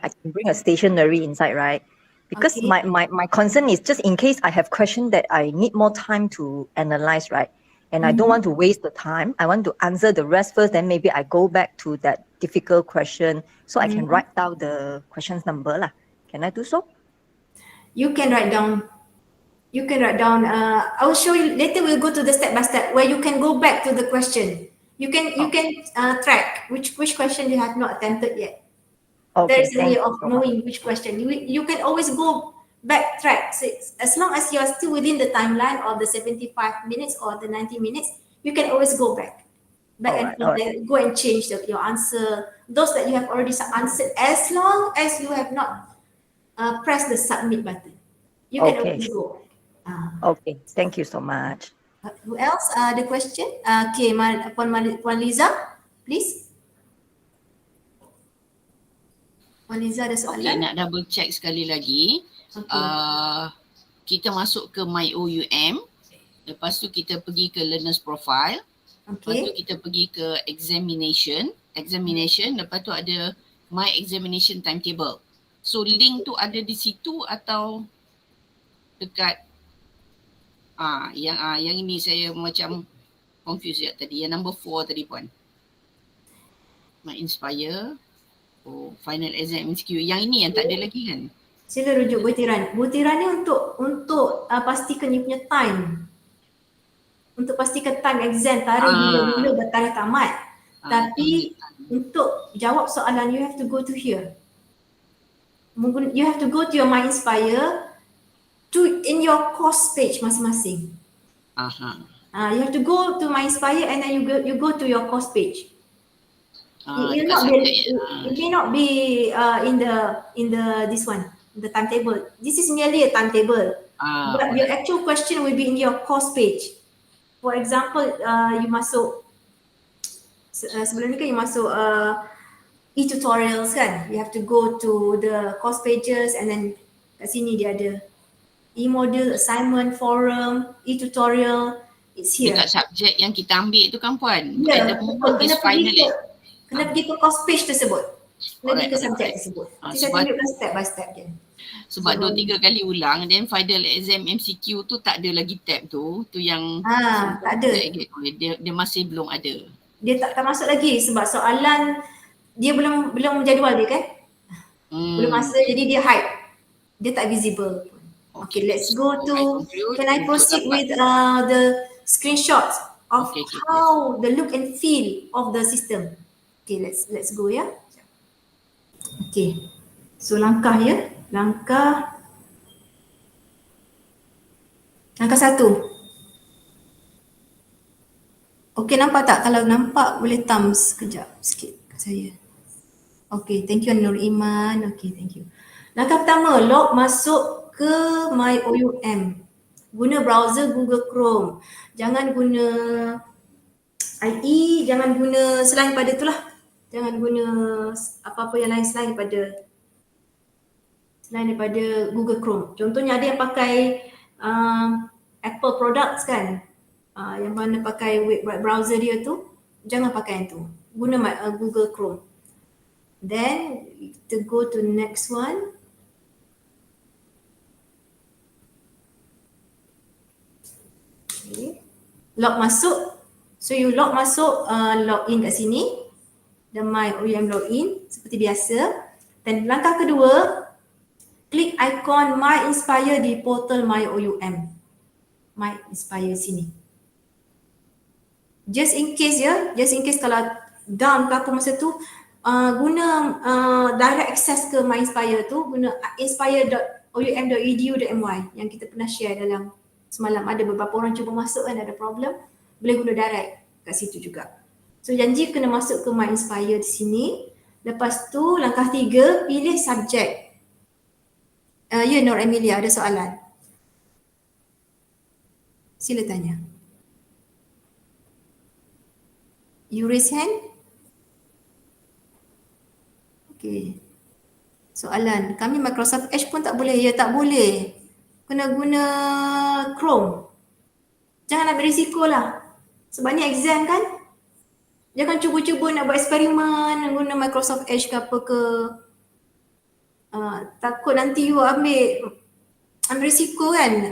can bring a stationery inside, right? Because Okay. my concern is just in case I have question that I need more time to analyze, right? And I don't want to waste the time. I want to answer the rest first, then maybe I go back to that difficult question so I can write down the questions number lah. Can I do so? You can write down. I will show you later. We'll go to the step by step where you can go back to the question. You can track which question you have not attempted yet. There Okay, is a way thank you of so much. knowing which question. You can always go backtrack. So as long as you are still within the timeline of the 75 minutes or the 90 minutes, you can always go back and forth, go and change your answer. Those that you have already answered, as long as you have not pressed the submit button, you can Okay. always go. Okay, thank you so much. Who else? The question? Okay, Puan Liza, please. Puan Liza ada Okay, soalan? nak double check sekali lagi. Okay. Kita masuk ke MyOUM. Lepas tu kita pergi ke Learner's Profile. Lepas tu Okay. kita pergi ke Examination. Lepas tu ada My Examination Timetable. So link tu ada di situ atau dekat yang ini saya macam confused ya tadi. Yang number 4 tadi Puan. My Inspire. Oh, Final Exam MCQ. Yang ini yang tak ada lagi kan? Sila rujuk butiran. Butiran ni untuk pastikan you punya time. Untuk pastikan time exam, tarikh bila bertarikh tamat. Tapi untuk jawab soalan you have to go to here. You have to go to your My Inspire in your course page masing-masing. You have to go to My Inspire and then you go to your course page. It will dekat not be, subjek. it may not be in the this one, the timetable. This is merely a timetable. But your Alright. actual question will be in your course page. For example, you masuk sebelum ni kan you masuk e-tutorials kan. You have to go to the course pages and then kat sini dia ada e-module, assignment, forum, e-tutorial. It's here. Dekat subjek yang kita ambil tu kan Puan. Ya, At the betul. moment is final. Kena pergi ke course page tersebut. Kena pergi ke Alright, subjek alright. tersebut. Ah, Nanti saya sebab- tunjukkan step by step je. Sebab So, 2-3 kali ulang, then final exam MCQ tu tak ada lagi tab tu. Tu yang tak ada. dia masih belum ada. Dia tak masuk lagi sebab soalan dia belum jadual dia kan. Belum masa, jadi dia hide. Dia tak visible. Okay, let's go to, can I proceed with the screenshots of Okay, how the look and feel of the system. Okay, let's go ya. Okay, so langkah ya. Langkah 1. Okay, nampak tak? Kalau nampak boleh thumbs sekejap sikit kat saya. Okay, thank you Nur Iman. Okay, thank you. Langkah pertama, log masuk ke MyOUM. Guna browser Google Chrome. Jangan guna IE, jangan guna selain pada tu lah. Jangan guna apa-apa yang lain selain daripada Google Chrome. Contohnya ada yang pakai Apple products kan. Yang mana pakai web browser dia tu, jangan pakai yang tu. Guna Google Chrome. Then to go to next one. Okay. Log masuk. So you log masuk, log in kat sini. The MyOUM login seperti biasa. Dan langkah kedua, klik ikon My Inspire di portal MyOUM. My Inspire sini. Just in case kalau down ke apa masa tu, guna direct access ke My Inspire tu, guna inspire.oum.edu.my yang kita pernah share dalam semalam. Ada beberapa orang cuba masuk kan, ada problem, boleh guna direct kat situ juga. So janji kena masuk ke My Inspire di sini. Lepas tu langkah 3, pilih subjek. Ya Nur Emilia, ada soalan? Sila tanya. You raise hand? Okay. Soalan, kami Microsoft Edge pun tak boleh. Ya tak boleh. Kena guna Chrome. Jangan ambil risiko lah. Sebab ni exam kan? Jangan cuba-cuba nak buat eksperimen guna Microsoft Edge ke apa ke. Takut nanti you ambil risiko kan.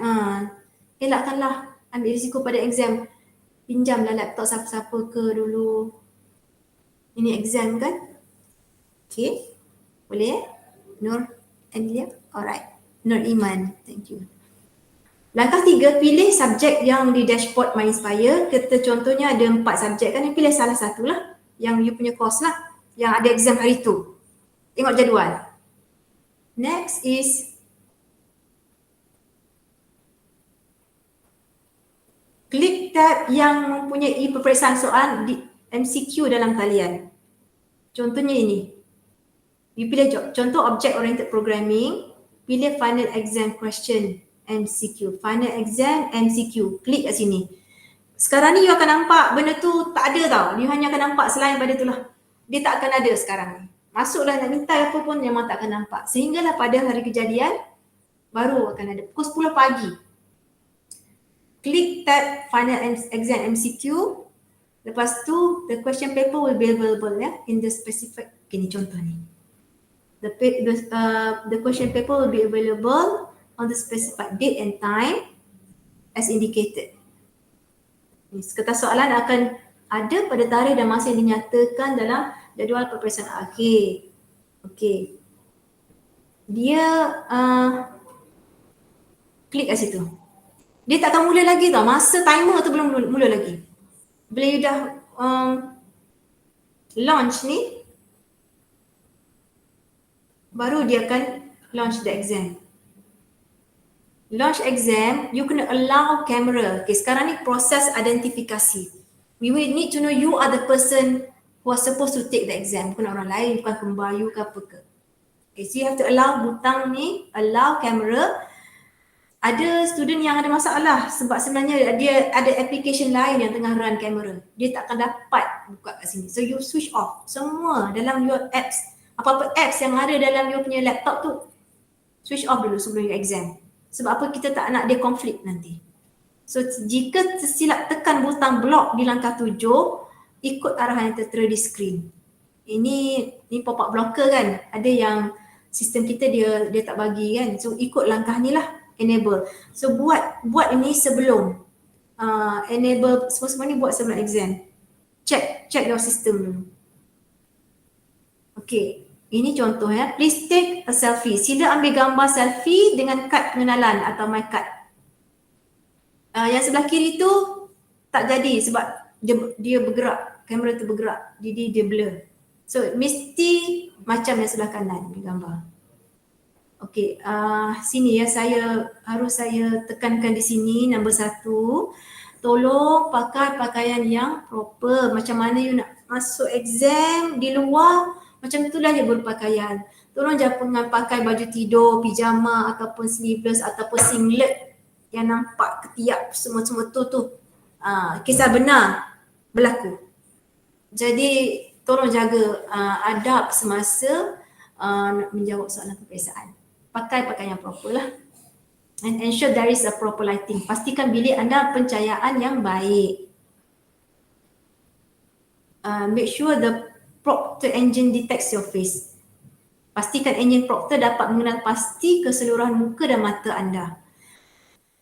Elakkanlah ambil risiko pada exam. Pinjamlah laptop siapa-siapa ke dulu. Ini exam kan? Okay. Boleh ya? Nur Emilia? Alright. Nur Iman. Thank you. Langkah 3, pilih subjek yang di dashboard My Inspire. Kita contohnya ada 4 subjek kan, you pilih salah satu lah. Yang you punya course lah. Yang ada exam hari tu. Tengok jadual. Next is klik tab yang mempunyai peperiksaan soalan di MCQ dalam talian. Contohnya ini. You pilih contoh Object Oriented Programming. Pilih Final Exam Question MCQ. Final Exam MCQ. Klik kat sini. Sekarang ni you akan nampak benda tu tak ada tau. You hanya akan nampak selain pada tu lah. Dia tak akan ada sekarang ni. Masuklah nak minta apa pun memang tak akan nampak. Sehinggalah pada hari kejadian baru akan ada. Pukul 10 pagi. Klik tab Final Exam MCQ. Lepas tu the question paper will be available ya in the specific. Ini contoh ni. The question paper will be available on the specified date and time as indicated. Kertas soalan akan ada pada tarikh dan masa yang dinyatakan dalam jadual peperiksaan akhir. Okey. Dia klik kat situ. Dia tak akan mula lagi tau. Masa timer tu belum mula lagi. Bila you dah launch ni, baru dia akan launch the exam. Launch exam, you kena allow camera. Okay, sekarang ni proses identifikasi. We will need to know you are the person who are supposed to take the exam, bukan orang lain, bukan pembayu ke apa ke. Okay, so you have to allow butang ni, allow camera. Ada student yang ada masalah sebab sebenarnya dia ada application lain yang tengah run kamera. Dia tak akan dapat buka kat sini. So you switch off semua dalam your apps. Apa-apa apps yang ada dalam your punya laptop tu, switch off dulu sebelum your exam. Sebab apa? Kita tak nak dia konflik nanti. So jika tersilap tekan butang block di langkah 7, ikut arahan yang tertera di skrin. Ini pop-up blocker kan. Ada yang sistem kita dia tak bagi kan. So ikut langkah ni lah. Enable. So buat ini sebelum enable semua ni buat sebelum exam. Check your system dulu. Okay, ini contoh ya. Please take a selfie. Sila ambil gambar selfie dengan kad pengenalan atau my card. Yang sebelah kiri tu tak jadi sebab dia bergerak, kamera tu bergerak, jadi dia blur. So mesti macam yang sebelah kanan ni gambar. Okey, sini ya, saya tekankan di sini nombor 1. Tolong pakai pakaian yang proper. Macam mana you nak masuk exam di luar, macam itulah you berpakaian. Tolong jangan pakai baju tidur, pijama ataupun sleeveless ataupun singlet yang nampak ketiak semua tu. Kisah benar berlaku. Jadi tolong jaga adab semasa nak menjawab soalan peperiksaan. Pakai pakaian yang proper lah. And ensure there is a proper lighting. Pastikan bilik anda pencahayaan yang baik. Make sure the proctor engine detects your face. Pastikan enjin proctor dapat mengenal pasti keseluruhan muka dan mata anda.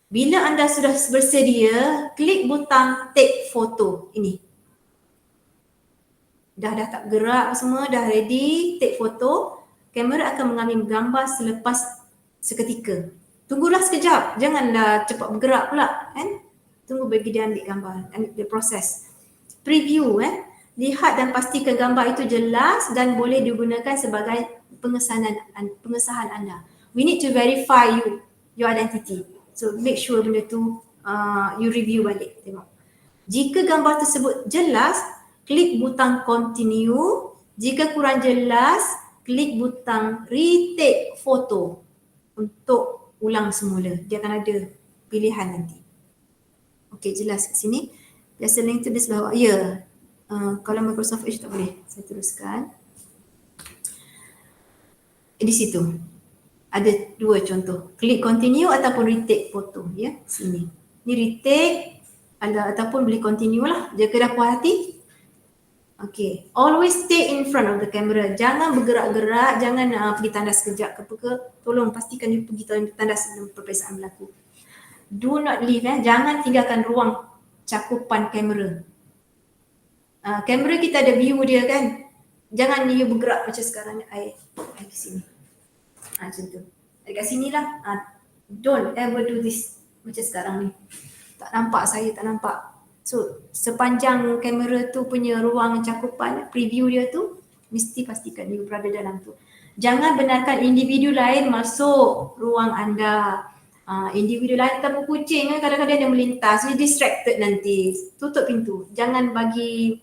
Bila anda sudah bersedia, klik butang take photo ini. Dah tak gerak semua, dah ready, take photo. Kamera akan mengambil gambar selepas seketika. Tunggulah sekejap, janganlah cepat bergerak pula kan. Tunggu bagi dia ambil gambar, dia proses. Preview lihat dan pastikan gambar itu jelas dan boleh digunakan sebagai pengesahan anda. We need to verify your identity. So make sure benda tu you review balik, tengok. Jika gambar tersebut jelas, klik butang continue. Jika kurang jelas, klik butang retake photo untuk ulang semula. Dia akan ada pilihan nanti. Okey, jelas kat sini. Biasa link tu di sebelah bawah. Ya. Kalau Microsoft Edge tak boleh. Saya teruskan. Di situ. Ada 2 contoh. Klik continue ataupun retake photo. Ya, sini. Ni retake ataupun boleh continue lah. Jaga dah puas hati. Okay, always stay in front of the camera. Jangan bergerak-gerak, jangan pergi tandas sekejap ke apa ke. Tolong pastikan you pergi tandas sebelum peperiksaan berlaku. Do not leave, jangan tinggalkan ruang cakupan kamera. Kamera kita ada view dia kan. Jangan you bergerak macam sekarang ni. I ke sini. Macam tu. Dekat sini lah. Don't ever do this macam sekarang ni. Tak nampak, saya tak nampak. So sepanjang kamera tu punya ruang cakupan preview dia tu, mesti pastikan you berada dalam tu. Jangan benarkan individu lain masuk ruang anda. Individu lain tak kucing kadang-kadang dia melintas, you distracted nanti. Tutup pintu. Jangan bagi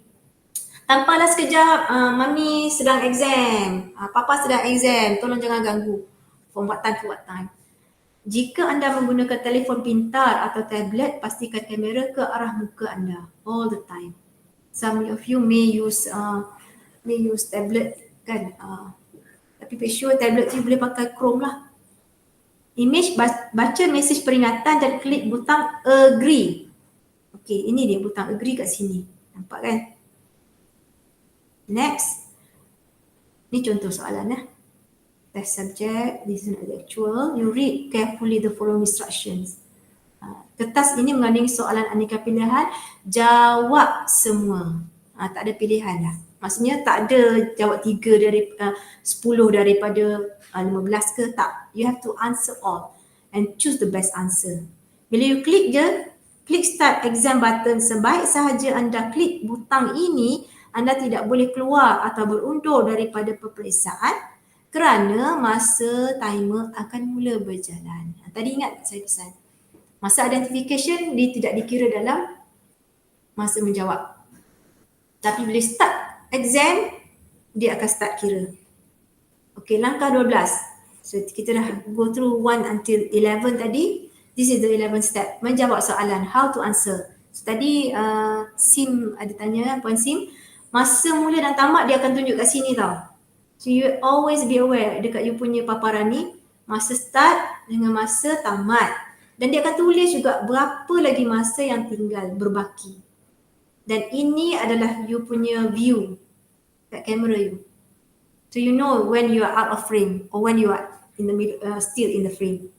tampaklah sekejap, mami sedang exam, papa sedang exam, tolong jangan ganggu. From what time to what time. Jika anda menggunakan telefon pintar atau tablet, pastikan kamera ke arah muka anda all the time. Some of you may use tablet kan, tapi make sure tablet tu boleh pakai Chrome lah. Image, baca mesej peringatan dan klik butang agree. Okey, ini dia butang agree kat sini. Nampak kan? Next. Ni contoh soalan Test subject, this is not the actual. You read carefully the following instructions. Kertas ini mengandungi soalan aneka pilihan, jawab semua. Tak ada pilihan lah. Maksudnya tak ada jawab 3 dari 10 daripada 15 ke, tak. You have to answer all and choose the best answer. Bila you klik je, klik start exam button. Sebaik sahaja anda klik butang ini, anda tidak boleh keluar atau berundur daripada peperiksaan kerana masa timer akan mula berjalan. Tadi ingat saya pesan. Masa identification dia tidak dikira dalam masa menjawab. Tapi bila start exam, dia akan start kira. Okay, langkah 12. So kita dah go through 1 until 11 tadi. This is the 11 step. Menjawab soalan, how to answer. So tadi Sim ada tanya, Puan Sim, masa mula dan tamat dia akan tunjuk kat sini tau. So you always be aware dekat you punya paparan ni, masa start dengan masa tamat. Dan dia akan tulis juga berapa lagi masa yang tinggal berbaki. Dan ini adalah you punya view kat kamera you. So you know when you are out of frame or when you are in the middle, still in the frame.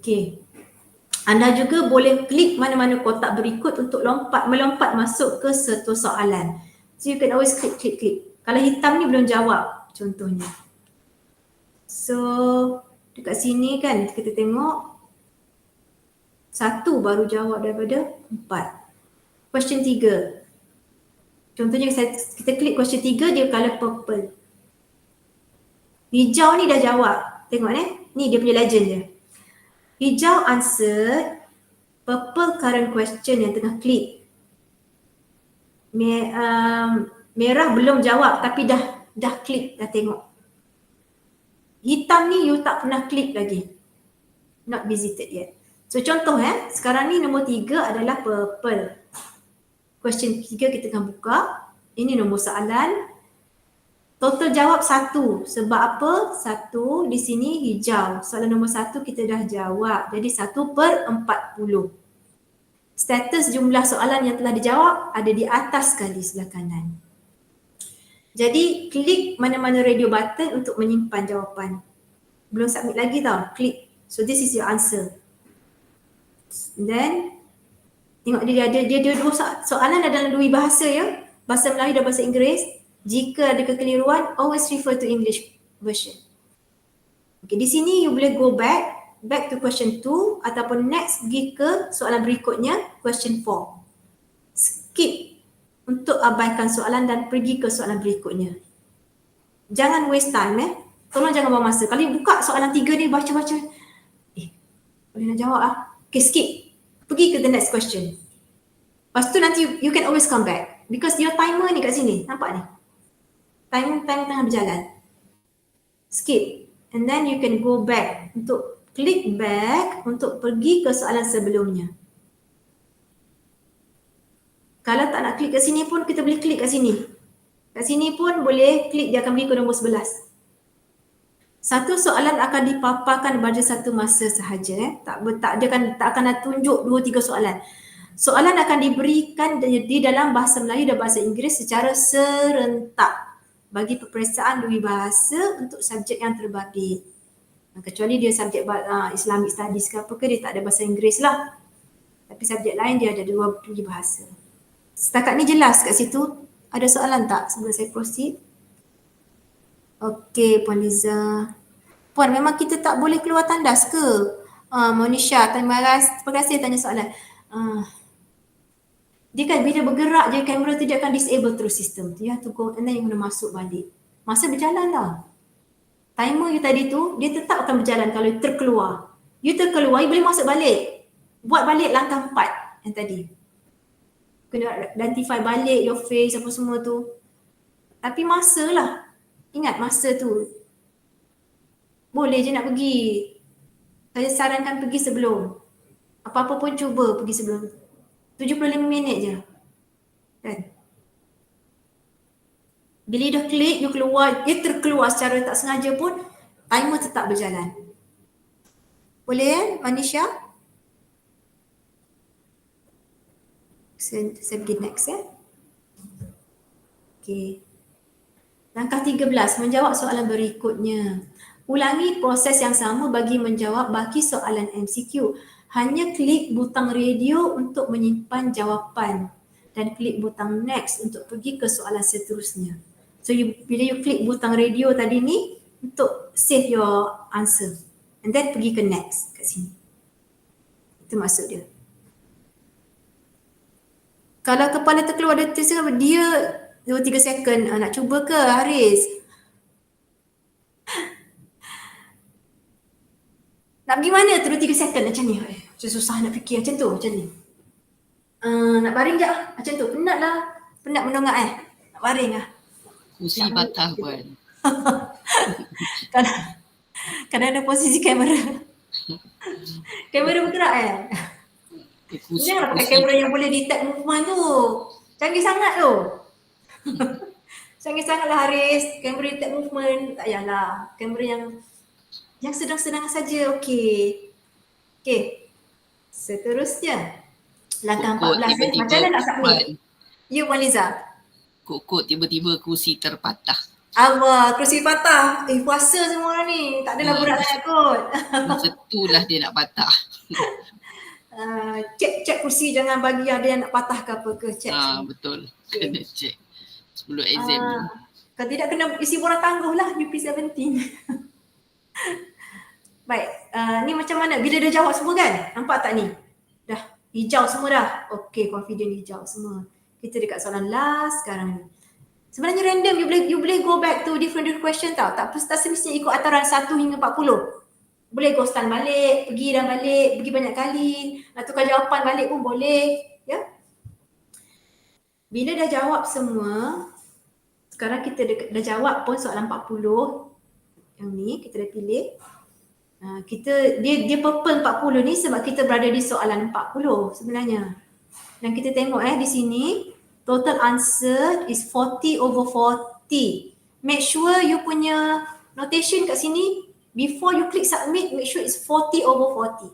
Okay. Anda juga boleh klik mana-mana kotak berikut untuk melompat masuk ke satu soalan. So you can always klik. Kalau hitam ni belum jawab contohnya. So dekat sini kan kita tengok 1 baru jawab daripada 4. Question 3. Contohnya kita klik question 3, dia color purple. Hijau ni dah jawab. Tengok ni dia punya legend dia. Hijau answer, purple current question yang tengah klik. Merah belum jawab tapi dah klik, dah tengok. Hitam ni you tak pernah klik lagi. Not visited yet. So contoh sekarang ni nombor 3 adalah purple. Question 3 kita akan buka. Ini nombor soalan. Total jawab 1. Sebab apa? 1 di sini hijau. Soalan nombor 1 kita dah jawab. Jadi 1/40. Status jumlah soalan yang telah dijawab ada di atas sekali sebelah kanan. Jadi klik mana-mana radio button untuk menyimpan jawapan. Belum submit lagi tau. Klik. So this is your answer. Then tengok dia ada dua soalan dalam 2 bahasa ya. Bahasa Melayu dan bahasa Inggeris. Jika ada kekeliruan, always refer to English version. Okay, di sini you boleh go back to question 2 ataupun next pergi ke soalan berikutnya, question 4. Skip untuk abaikan soalan dan pergi ke soalan berikutnya. Jangan waste time Tolong jangan buang masa. Kalau you buka soalan 3 ni baca-baca, boleh nak jawab Okay, skip. Pergi ke the next question. Lepas tu nanti you can always come back. Because your timer ni kat sini, nampak ni? Time tengah berjalan. Skip. And then you can go back. Untuk klik back untuk pergi ke soalan sebelumnya. Kalau tak nak klik kat sini pun kita boleh klik kat sini. Kat sini pun boleh klik, dia akan pergi ke nombor 11. Satu soalan akan dipaparkan pada satu masa sahaja. Tak akan tunjuk 2-3 soalan. Soalan akan diberikan di dalam bahasa Melayu dan bahasa Inggeris secara serentak bagi peperiksaan 2 bahasa untuk subjek yang terbabit. Kecuali dia subjek Islamic Studies ke apa ke, dia tak ada bahasa Inggeris lah. Tapi subjek lain dia ada 2 bahasa. Setakat ni jelas kat situ? Ada soalan tak sebelum saya proceed? Okey, Puan Liza. Puan, memang kita tak boleh keluar tandas ke? Monisha, terima kasih tanya soalan. Dia kan bila bergerak je kamera tu dia akan disable terus sistem tu. You have to go and then you kena masuk balik. Masa berjalan lah. Timer you tadi tu, dia tetap akan berjalan kalau you terkeluar. You terkeluar, you boleh masuk balik. Buat balik langkah 4 yang tadi. Kena identify balik your face apa semua tu. Tapi masa lah. Ingat masa tu. Boleh je nak pergi. Saya sarankan pergi sebelum. Apa-apa pun cuba pergi sebelum. 75 minit je. Kan? Bila dah klik, you keluar, dia terkeluar secara tak sengaja pun, timer tetap berjalan. Boleh Manisha? Saya pergi next Okay. Langkah 13, menjawab soalan berikutnya. Ulangi proses yang sama bagi menjawab baki soalan MCQ. Hanya klik butang radio untuk menyimpan jawapan dan klik butang next untuk pergi ke soalan seterusnya. So bila you klik butang radio tadi ni untuk save your answer and then pergi ke next kat sini. Itu maksud dia. Kalau kepala terkeluar dia 2-3 second, nak cuba ke Haris? Nak pergi mana tu 2-3 second macam ni? Susah nak fikir macam tu, macam ni. Nak baring sekejap lah. Macam tu. Penat lah. Penat menongak Nak baring lah. Kursi patah Puan. Kadang ada posisi kamera. Kamera bergerak Janganlah pakai kamera yang boleh detect movement tu. Canggih sangat tu. Canggih sangat lah Haris. Kamera detect movement. Tak payahlah. Kamera yang sedang-sedang saja. Okey. Seterusnya. Langkah 14 Macam mana nak submit? You Puan Liza. Kok tiba-tiba kursi terpatah. Allah, kursi patah. Puasa semua orang ni. Tak adalah berat sangat kot. Setulah dia nak patah. Cek kursi, jangan bagi ada yang nak patah ke apa ke. Cek. Betul. Kena cek. 10 exam ni. Kalau tidak kena isi borang tangguh lah UP17. Baik, ni macam mana? Bila dah jawab semua kan? Nampak tak ni? Dah hijau semua dah. Okay, confident hijau semua. Kita dekat soalan last sekarang ni. Sebenarnya random, you boleh go back to different question tau. Tak semestinya ikut ataran 1 hingga 40. Boleh go stand balik, pergi dan balik, pergi banyak kali. Nak tukar jawapan balik pun boleh. Ya. Bila dah jawab semua, sekarang kita dah jawab pun soalan 40. Yang ni kita dah pilih. Dia purple 40 ni sebab kita berada di soalan 40 sebenarnya. Dan kita tengok di sini total answer is 40/40. Make sure you punya notation kat sini before you click submit, make sure it's 40/40.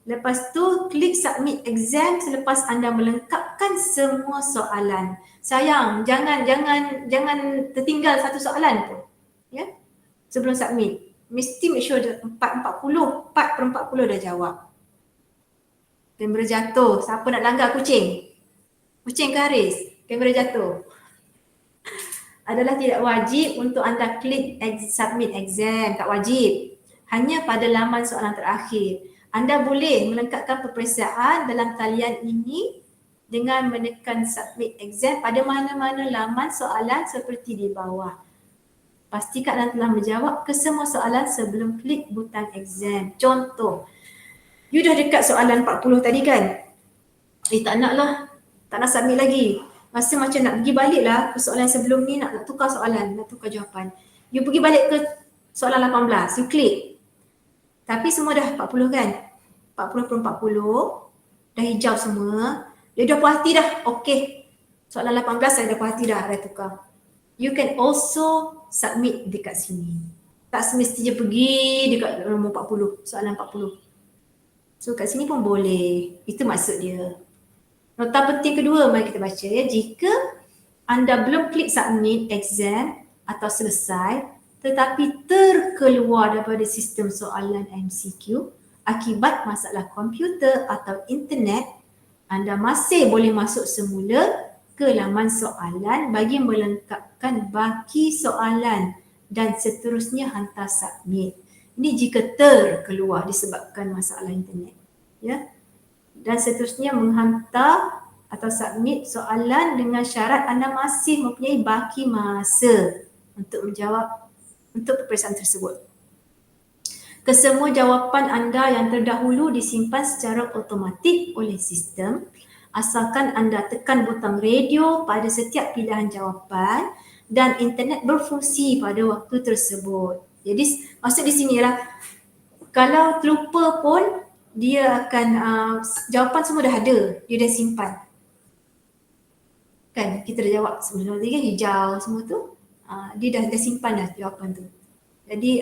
Lepas tu klik submit exam selepas anda melengkapkan semua soalan. Sayang, jangan tertinggal satu soalan pun. Ya. Sebelum submit. Mesti make sure 4/40 dah jawab. Kamera jatuh. Siapa nak langgar kucing? Kucing ke Haris? Kamera jatuh. Adalah tidak wajib untuk anda klik submit exam. Tak wajib. Hanya pada laman soalan terakhir. Anda boleh melengkapkan peperiksaan dalam talian ini dengan menekan submit exam pada mana-mana laman soalan seperti di bawah. Pastikan anda telah menjawab ke semua soalan sebelum klik butang exam. Contoh, you dah dekat soalan 40 tadi kan? Tak nak lah. Tak nak submit lagi. Rasa macam nak pergi balik lah ke soalan sebelum ni, nak tukar soalan, nak tukar jawapan. You pergi balik ke soalan 18, you klik. Tapi semua dah 40 kan? 40/40, dah hijau semua. Dia dah puas hati dah, okey. Soalan 18 saya dah puas hati dah tukar. You can also submit dekat sini. Tak semestinya pergi dekat nombor 40, soalan 40. So kat sini pun boleh. Itu maksud dia. Nota penting kedua, mari kita baca ya. Jika anda belum klik submit exam atau selesai tetapi terkeluar daripada sistem soalan MCQ akibat masalah komputer atau internet, anda masih boleh masuk semula ke laman soalan bagi melengkapkan baki soalan dan seterusnya hantar submit. Ini jika terkeluar disebabkan masalah internet. Ya. Dan seterusnya menghantar atau submit soalan dengan syarat anda masih mempunyai baki masa untuk menjawab untuk peperiksaan tersebut. Kesemua jawapan anda yang terdahulu disimpan secara automatik oleh sistem asalkan anda tekan butang radio pada setiap pilihan jawapan dan internet berfungsi pada waktu tersebut. Jadi maksud di sini ialah kalau terlupa pun dia akan jawapan semua dah ada, dia dah simpan. Kan kita dah jawab sebelum tadi kan hijau semua tu, dia dah simpan dah jawapan tu. Jadi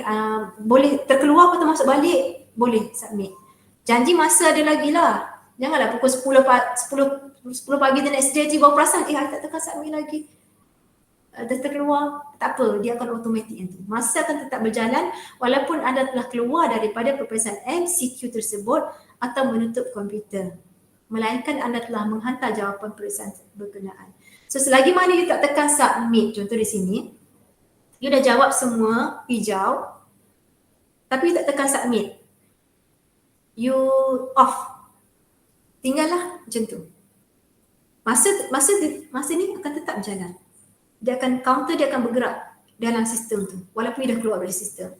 boleh terkeluar atau masuk balik, boleh submit. Janji masa ada lagi lah. Janganlah pukul 10 pagi the next day baru perasan tak tekan submit lagi. Dah terkeluar, tak apa, dia akan automatik yang tu. Masa akan tetap berjalan walaupun anda telah keluar daripada peperiksaan MCQ tersebut atau menutup komputer. Melainkan anda telah menghantar jawapan peperiksaan berkenaan. So selagi mana you tak tekan submit, contoh di sini, you dah jawab semua hijau tapi you tak tekan submit. You off. Tinggallah macam tu. Masa ni akan tetap berjalan. Dia akan counter, dia akan bergerak dalam sistem tu walaupun dia dah keluar dari sistem.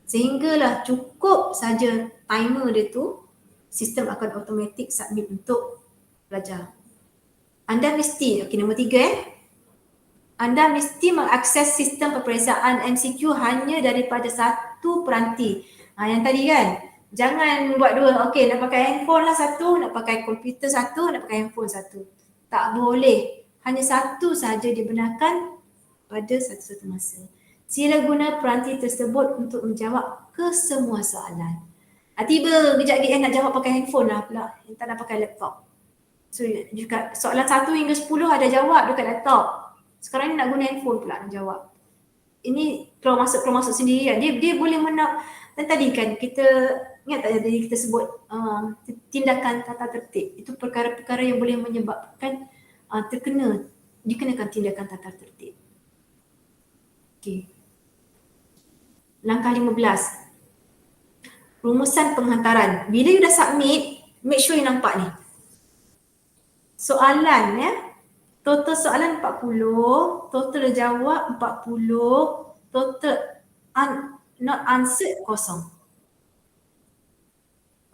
Sehinggalah cukup saja timer dia tu, sistem akan automatic submit untuk pelajar. Anda mesti, okey, nombor 3 anda mesti mengakses sistem peperiksaan MCQ hanya daripada satu peranti. Yang tadi kan, jangan buat dua. Okey, nak pakai handphone lah satu, nak pakai komputer satu, nak pakai handphone satu. Tak boleh. Hanya satu sahaja dibenarkan pada satu-satu masa. Sila guna peranti tersebut untuk menjawab kesemua soalan. Tiba kejap lagi nak jawab pakai handphone lah pula. Tak nak pakai laptop. So juga soalan 1 hingga 10 ada jawab dekat laptop. Sekarang ni nak guna handphone pula nak jawab. Ini keluar masuk sendiri kan. Dia boleh dan tadi kan kita ingat tak tadi kita sebut tindakan tata tertib. Itu perkara-perkara yang boleh menyebabkan dikenakan tindakan tata tertib. Okey. Langkah 15. Rumusan penghantaran. Bila you dah submit, make sure you nampak ni. Soalan ya. Total soalan 40, total jawab 40, total not answered kosong.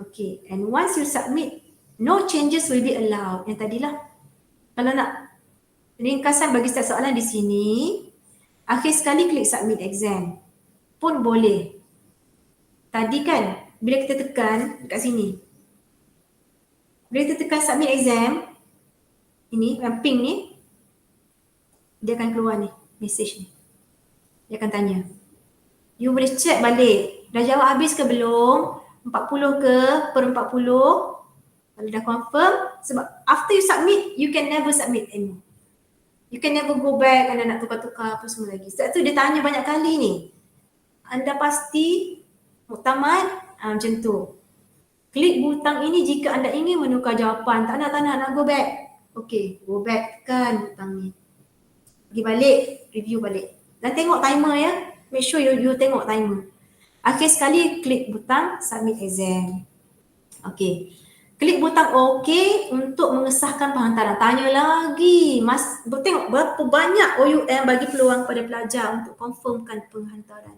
Okay, and once you submit, no changes will be allowed. Yang tadilah, kalau nak ringkasan bagi setiap soalan di sini, akhir sekali klik submit exam pun boleh. Tadi kan, bila kita tekan dekat sini, bila kita tekan submit exam, ini yang pink ni, dia akan keluar ni, message ni. Dia akan tanya. You boleh check balik, dah jawab habis ke belum? 40 ke per 40? Kalau dah confirm, sebab after you submit, you can never submit anymore. You can never go back, anda nak tukar-tukar apa semua lagi. Sebab tu dia tanya banyak kali ni. Anda pasti muktamad, macam tu. Klik butang ini jika anda ingin menukar jawapan. Tak nak go back. Okay, go back kan butang ni. Pergi balik, review balik. Dan tengok timer ya. Make sure you tengok timer. Akhir sekali klik butang submit exam. Okay. Klik butang OK untuk mengesahkan penghantaran. Tanya lagi. Tengok berapa banyak OUM bagi peluang pada pelajar untuk confirmkan penghantaran.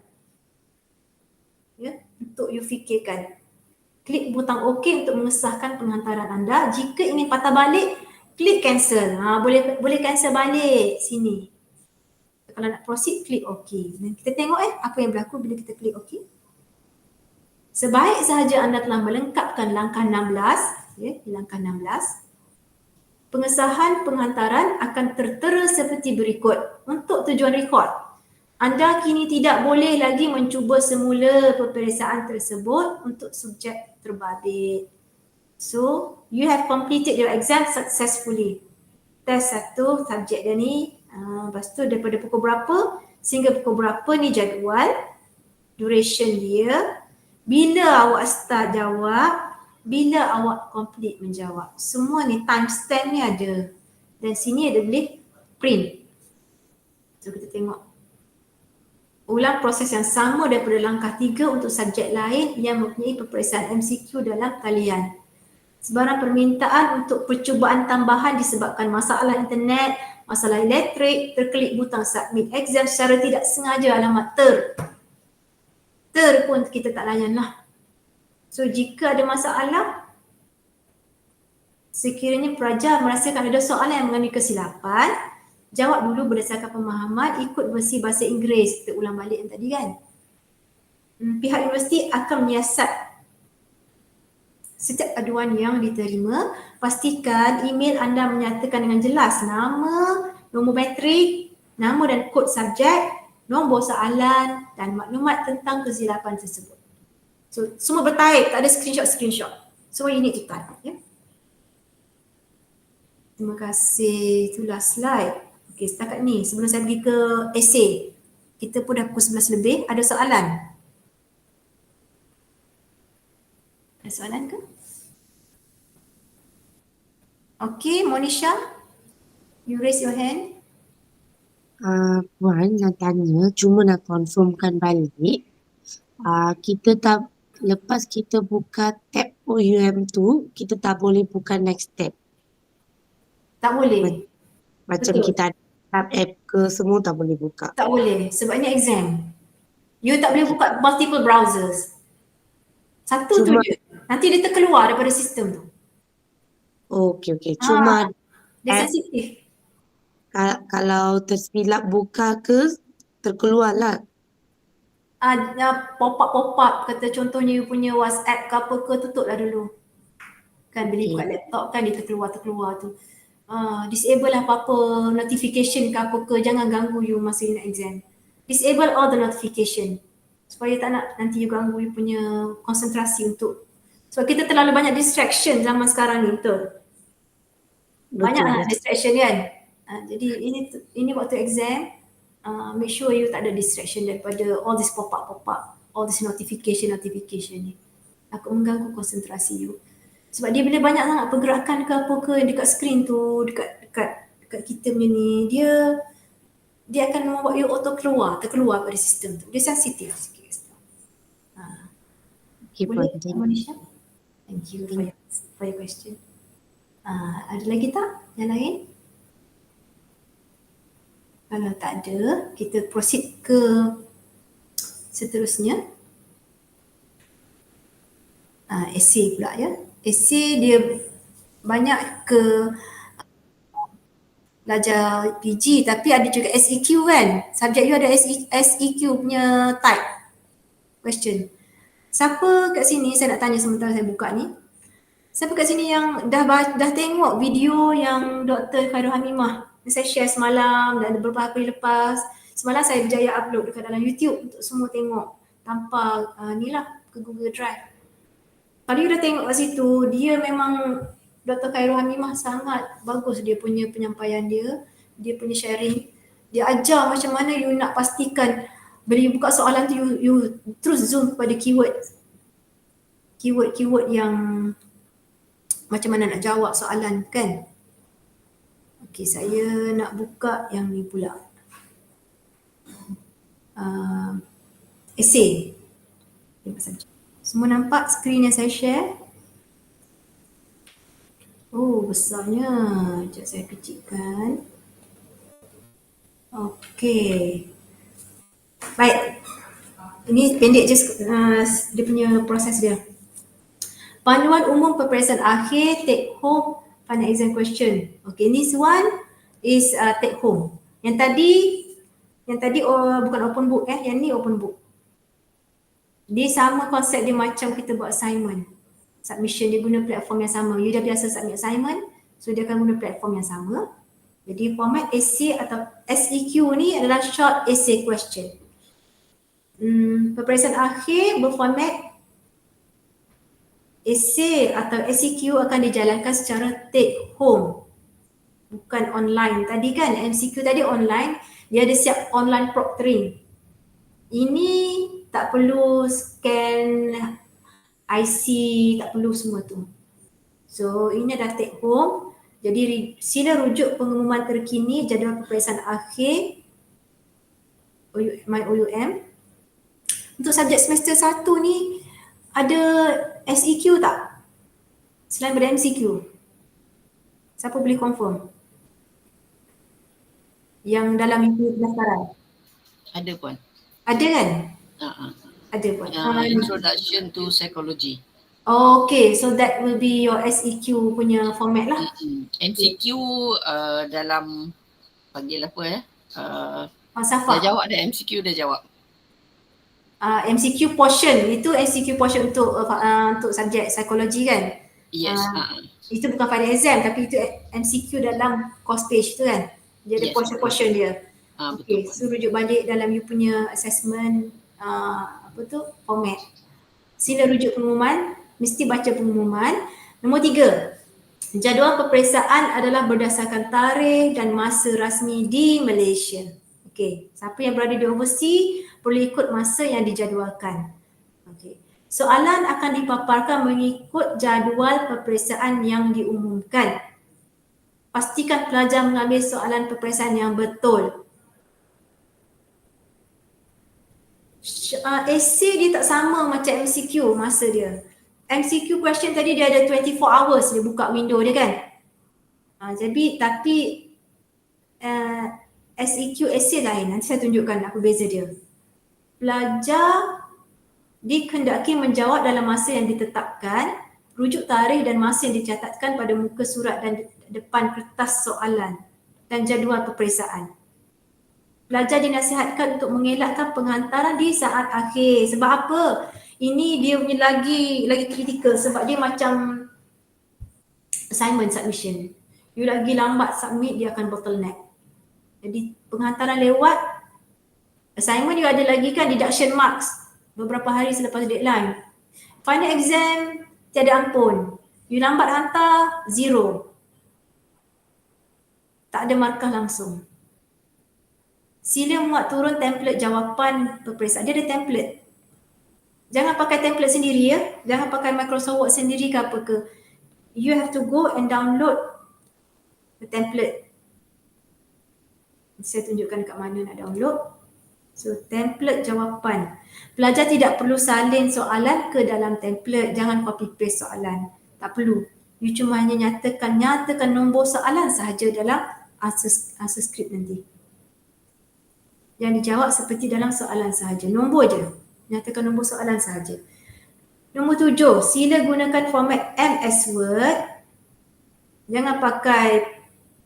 Ya, untuk you fikirkan. Klik butang OK untuk mengesahkan penghantaran anda. Jika ingin patah balik, klik cancel. Boleh cancel balik sini. Kalau nak proceed, klik OK. Dan kita tengok apa yang berlaku bila kita klik OK. Sebaik sahaja anda telah melengkapkan langkah 16, langkah 16, pengesahan penghantaran akan tertera seperti berikut. Untuk tujuan rekod, anda kini tidak boleh lagi mencuba semula peperiksaan tersebut untuk subjek terbabit. So, you have completed your exam successfully. Test 1, subjek dia ni, lepas tu daripada pukul berapa sehingga pukul berapa ni jadual, duration dia, bila awak start jawab, bila awak complete menjawab. Semua ni timestamp ni ada. Dan sini ada boleh print. So kita tengok. Ulang proses yang sama daripada langkah 3 untuk subjek lain yang mempunyai peperiksaan MCQ dalam talian. Sebarang permintaan untuk percubaan tambahan disebabkan masalah internet, masalah elektrik, terklik butang submit exam secara tidak sengaja alamat ter pun kita tak layan lah. So jika ada masalah, sekiranya pelajar merasakan ada soalan yang mengandungi kesilapan, jawab dulu berdasarkan pemahaman, ikut versi bahasa Inggeris. Kita ulang balik yang tadi kan. Pihak universiti akan menyiasat setiap aduan yang diterima. Pastikan email anda menyatakan dengan jelas nama, nombor matrik, nama dan kod subjek, nombor soalan dan maklumat tentang kesilapan tersebut. So semua bertaip, tak ada screenshot. Semua you need to type. Ya? Terima kasih. Itulah slide. Okey, setakat ni sebelum saya pergi ke essay. Kita pun dah pukul 11 lebih. Ada soalan? Ada soalan ke? Okey, Monisha. You raise your hand. Puan nak tanya, cuma nak confirmkan balik. Kita tak, lepas kita buka tab OUM tu, kita tak boleh buka next tab. Tak boleh. Macam Betul. kita ada tab app ke, semua tak boleh buka. Tak boleh sebab ni exam. You tak boleh buka multiple browsers. Satu tu je. Nanti dia terkeluar daripada sistem tu. Okey, okey. Cuma Dia App. sensitif. kalau tersilap buka ke terkeluar lah. Pop-up kata contohnya you punya WhatsApp ke apa ke, tutup lah dulu. Kan bila Okey. buka laptop kan dia terkeluar tu. Disable lah apa-apa notification ke apa ke, jangan ganggu you masa you nak exam. Disable all the notification supaya tak nak nanti you ganggu you punya konsentrasi untuk, sebab kita terlalu banyak distraction zaman sekarang ni, betul? Banyak Betul, lah betul. distraction kan. Jadi ini waktu exam, make sure you tak ada distraction daripada all this pop-up, all this notification ni. Akan mengganggu konsentrasi you. Sebab dia bila banyak sangat pergerakan ke apa ke dekat skrin tu, dekat kita punya ni, dia akan membuat you terkeluar pada sistem tu. Dia sensitif sikit. Okey, Boleh, Puan. Thank Manisha? Thank you for your question. Ada lagi tak yang lain? Kalau tak ada, kita proceed ke seterusnya. Essay pula ya. Essay dia banyak ke belajar PG tapi ada juga SEQ kan. Subjek you ada SEQ punya type question. Siapa kat sini, saya nak tanya sementara saya buka ni. Siapa kat sini yang dah tengok video yang Dr. Khairul Hamimah saya share semalam dan beberapa hari lepas. Semalam saya berjaya upload dekat dalam YouTube untuk semua tengok tanpa ni lah ke Google Drive. Kalau you dah tengok kat situ, dia memang Dr. Khairul Hamimah sangat bagus dia punya penyampaian dia punya sharing. Dia ajar macam mana you nak pastikan bila you buka soalan tu you terus zoom kepada keyword yang macam mana nak jawab soalan kan. Okey, saya nak buka yang ni pula. Essay. Semua nampak skrin yang saya share? Oh, besarnya. Sekejap saya kecilkan. Okey. Baik. Ini pendek je dia punya proses dia. Panduan umum peperiksaan akhir take home final exam question. Okay, this one is take home. Yang tadi bukan open book yang ni open book. Dia sama konsep dia macam kita buat assignment. Submission dia guna platform yang sama. You dah biasa submit assignment, so dia akan guna platform yang sama. Jadi format essay atau SEQ ni adalah short essay question. Peperiksaan akhir berformat essay atau SEQ akan dijalankan secara take home, bukan online. Tadi kan MCQ tadi online, dia ada siap online proctoring. Ini tak perlu scan IC, tak perlu semua tu. So ini dah take home. Jadi sila rujuk pengumuman terkini jadual peperiksaan akhir MyOUM. Untuk subjek semester 1 ni ada SEQ tak? Selain daripada MCQ. Siapa boleh confirm? Yang dalam itu pendaftaran. Ada Puan. Ada kan? Uh-huh. Ada Puan. Introduction to Psychology. Okay, so that will be your SEQ punya format lah. MCQ dalam panggil apa Falsafah. dah jawab dah, MCQ dah jawab. MCQ portion, itu MCQ portion untuk subjek psikologi kan? Yes. Itu bukan final exam tapi itu MCQ dalam course page tu kan? Dia ada Yes, portion dia. Okay, Betul. so rujuk balik dalam you punya assessment format. Sila rujuk pengumuman, mesti baca pengumuman. Nombor 3, jadual peperiksaan adalah berdasarkan tarikh dan masa rasmi di Malaysia. Okay, siapa yang berada di overseas perlu ikut masa yang dijadualkan. Okay. Soalan akan dipaparkan mengikut jadual peperiksaan yang diumumkan. Pastikan pelajar mengambil soalan peperiksaan yang betul. Essay dia tak sama macam MCQ masa dia. MCQ question tadi dia ada 24 hours dia buka window dia kan. Tapi SEQ essay lain. Nanti saya tunjukkan apa beza dia. Pelajar dikehendaki menjawab dalam masa yang ditetapkan rujuk tarikh dan masa yang dicatatkan pada muka surat dan depan kertas soalan dan jadual peperiksaan. Pelajar dinasihatkan untuk mengelakkan penghantaran di saat akhir. Sebab apa? Ini dia punya lagi kritikal sebab dia macam assignment submission. You lagi lambat submit, dia akan bottleneck. Jadi penghantaran lewat, assignment you ada lagi kan deduction marks beberapa hari selepas deadline. Final exam tiada ampun. You lambat hantar, 0. Tak ada markah langsung. Sila muat turun template jawapan peperiksaan. Dia ada template. Jangan pakai template sendiri ya. Jangan pakai Microsoft Word sendiri ke apa ke. You have to go and download the template. Saya tunjukkan kat mana nak download. So template jawapan. Pelajar tidak perlu salin soalan ke dalam template. Jangan copy paste soalan. Tak perlu. You cuma hanya nyatakan nombor soalan sahaja dalam answer script nanti. Yang dijawab seperti dalam soalan sahaja. Nombor je. Nyatakan nombor soalan sahaja. Nombor 7, sila gunakan format MS Word. Jangan pakai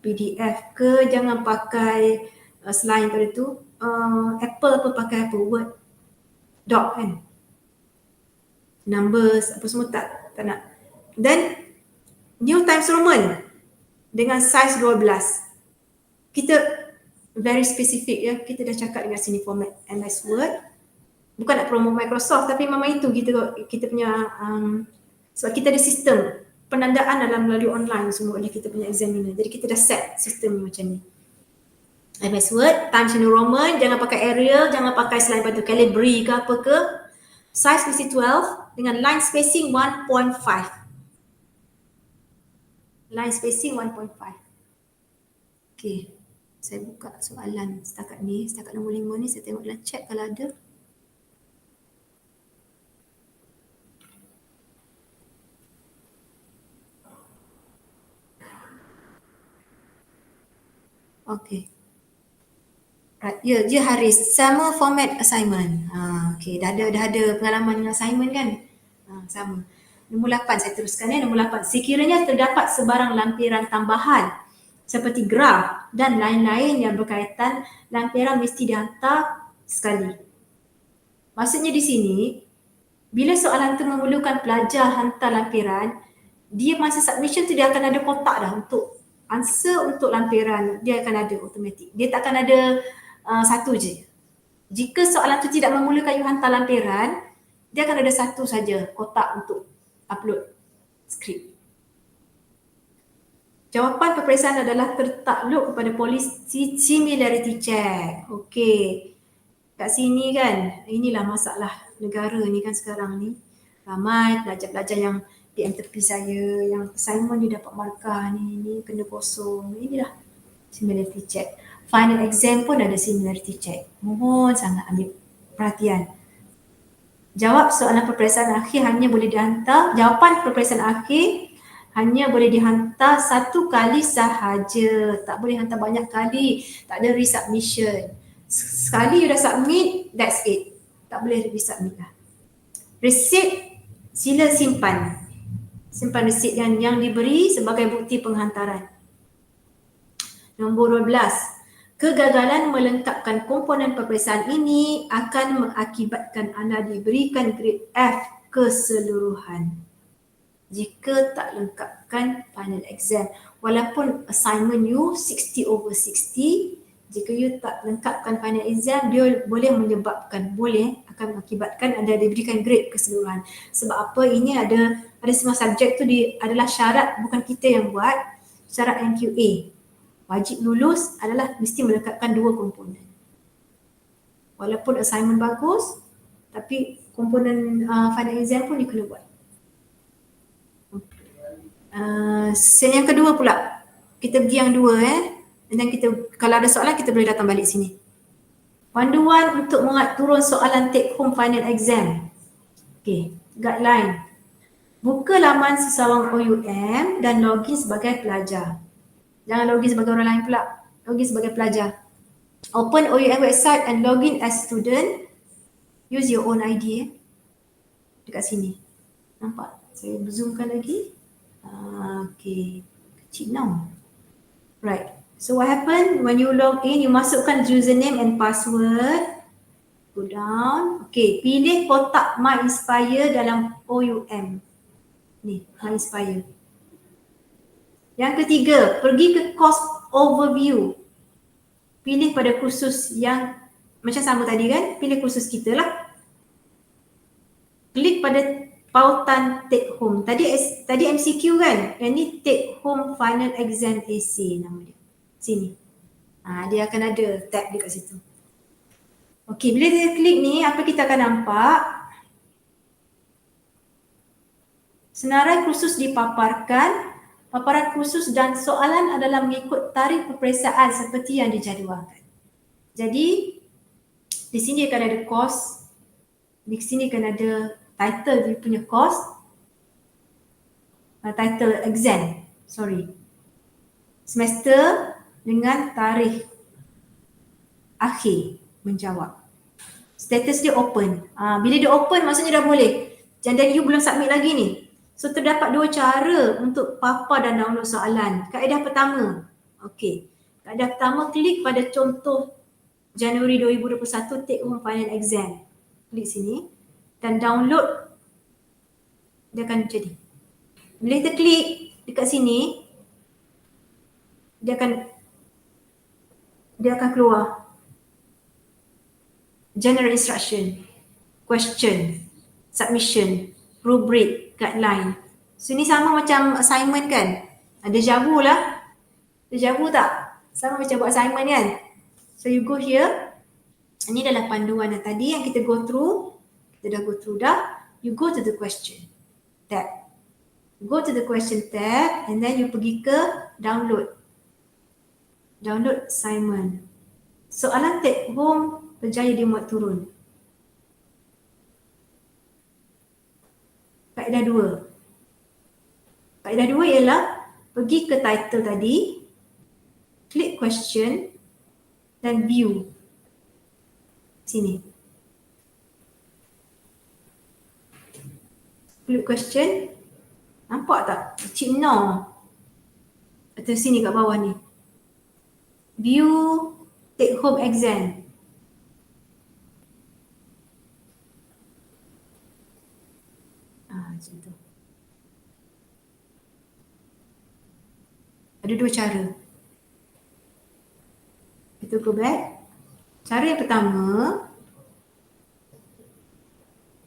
PDF ke, jangan pakai selain pada tu. Apple apa pakai apa? Word doc kan. Numbers apa semua tak nak. Dan New Times Roman dengan size 12. Kita very specific ya. Kita dah cakap dengan sini format MS Word. Bukan nak promote Microsoft tapi memang itu kita punya sebab kita ada sistem penandaan dalam melalui online semua oleh kita punya examiner. Jadi kita dah set sistem macam ni. MS Word, Times New Roman, jangan pakai Arial, jangan pakai selain batu Calibri ke apa ke. Size mesti 12 dengan line spacing 1.5. Line spacing 1.5. Okay. Saya buka soalan setakat nombor 5 ni, saya tengok dalam chat kalau ada. Okay. Right. Ya, dia Haris. Sama format assignment. Okay, dah ada pengalaman dengan assignment kan? Sama. Nombor 8 saya teruskan ya. Nombor 8. Sekiranya terdapat sebarang lampiran tambahan seperti graf dan lain-lain yang berkaitan, lampiran mesti dihantar sekali. Maksudnya di sini, bila soalan tu memerlukan pelajar hantar lampiran, dia masa submission tu dia akan ada kotak dah untuk answer untuk lampiran. Dia akan ada automatik. Dia tak akan ada satu je. Jika soalan tu tidak memerlukan you hantar lampiran, dia akan ada satu saja kotak untuk upload skrip. Jawapan peperiksaan adalah tertakluk kepada polisi similarity check. Okey. Kat sini kan, inilah masalah negara ni kan sekarang ni. Ramai pelajar-pelajar yang PM tepi saya, yang assignment dia dapat markah ni kena kosong. Inilah similarity check. Final exam pun ada similarity check. Mohon sangat ambil perhatian. Jawab soalan peperiksaan akhir hanya boleh dihantar, jawapan peperiksaan akhir hanya boleh dihantar satu kali sahaja. Tak boleh hantar banyak kali. Tak ada resubmission. Sekali you dah submit, that's it. Tak boleh resubmit lah. Resit sila simpan. Simpan resit yang diberi sebagai bukti penghantaran. Nombor 12. Kegagalan melengkapkan komponen peperiksaan ini akan mengakibatkan anda diberikan grade F keseluruhan. Jika tak lengkapkan final exam. Walaupun assignment you 60/60, jika you tak lengkapkan final exam, dia boleh akan mengakibatkan anda diberikan grade keseluruhan. Sebab apa? Ini ada semua subjek tu adalah syarat, bukan kita yang buat, syarat NQA. Wajib lulus adalah mesti melengkapkan 2 komponen. Walaupun assignment bagus, tapi komponen final exam pun dia kena buat. Yang kedua pula, kita pergi yang 2 dan kita kalau ada soalan kita boleh datang balik sini. Panduan untuk mengat turun soalan take home final exam. Okey, guideline. Buka laman sesawang OUM dan login sebagai pelajar. Jangan login sebagai orang lain pula. Login sebagai pelajar. Open OUM website and login as student. Use your own ID. Dekat sini. Nampak? Saya zoomkan lagi. Okay. Kecil now. Right. So what happened when you log in, you masukkan username and password. Go down. Okay, pilih kotak My Inspire dalam OUM. Ni, My Inspire. Yang ketiga, pergi ke course overview. Pilih pada kursus yang macam sama tadi kan, pilih kursus kita lah. Klik pada pautan take home. Tadi MCQ kan, yang ni take home final exam essay nama dia. Sini. Dia akan ada tab dekat situ. Okey, bila kita klik ni, apa kita akan nampak? Senarai kursus dipaparkan, paparan kursus dan soalan adalah mengikut tarikh peperiksaan seperti yang dijadualkan. Jadi, di sini akan ada course, di sini akan ada title dia punya course, title exam, semester dengan tarikh akhir menjawab. Status dia open. Bila dia open maksudnya dah boleh. Dan you belum submit lagi ni. So terdapat dua cara untuk papar dan download soalan. Kaedah pertama. Okey. Kaedah pertama, klik pada contoh Januari 2021 take home final exam. Klik sini dan download. Dia akan jadi. Bila kita klik dekat sini, dia akan keluar general instruction, question, submission, rubric, guideline. So ni sama macam assignment kan? Deja vu lah. Deja vu tak? Sama macam buat assignment kan? So you go here. Ini adalah panduan yang tadi yang kita go through. Kita dah go through dah. You go to the question tab. Go to the question tab and then you pergi ke download. Download assignment. Soalan take home berjaya dimuat turun. Kaedah 2. Kaedah 2 ialah pergi ke title tadi, klik question dan view. Sini. Klik question. Nampak tak? Cik no. Atau sini kat bawah ni. View take home exam. Macam tu. Ada dua cara. Kita go back. Cara yang pertama,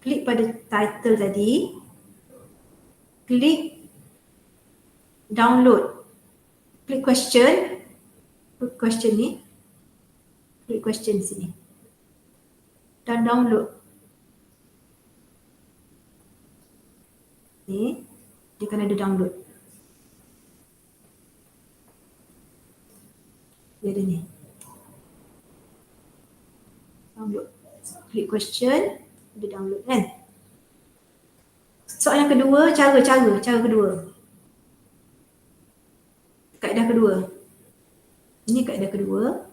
klik pada title tadi, klik download, klik question ni, klik question sini dan download. Ni, dia akan ada download. Dia ada ni. Download. Klik question, ada download kan. Soalan kedua, cara kedua. Kaedah kedua. Ini kaedah kedua.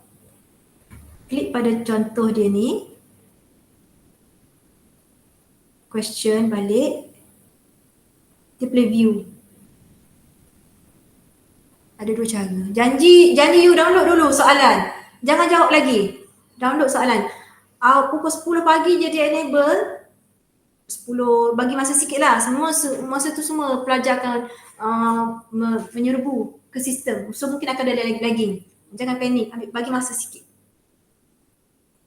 Klik pada contoh dia ni. Question balik. Dia play view. Ada dua cara. Janji you download dulu soalan. Jangan jawab lagi. Download soalan. Pukul 10 pagi je dia enable. 10, bagi masa sikit lah. Masa tu semua pelajar akan menyerbu ke sistem. So mungkin akan ada lagging. Jangan panik. Bagi masa sikit.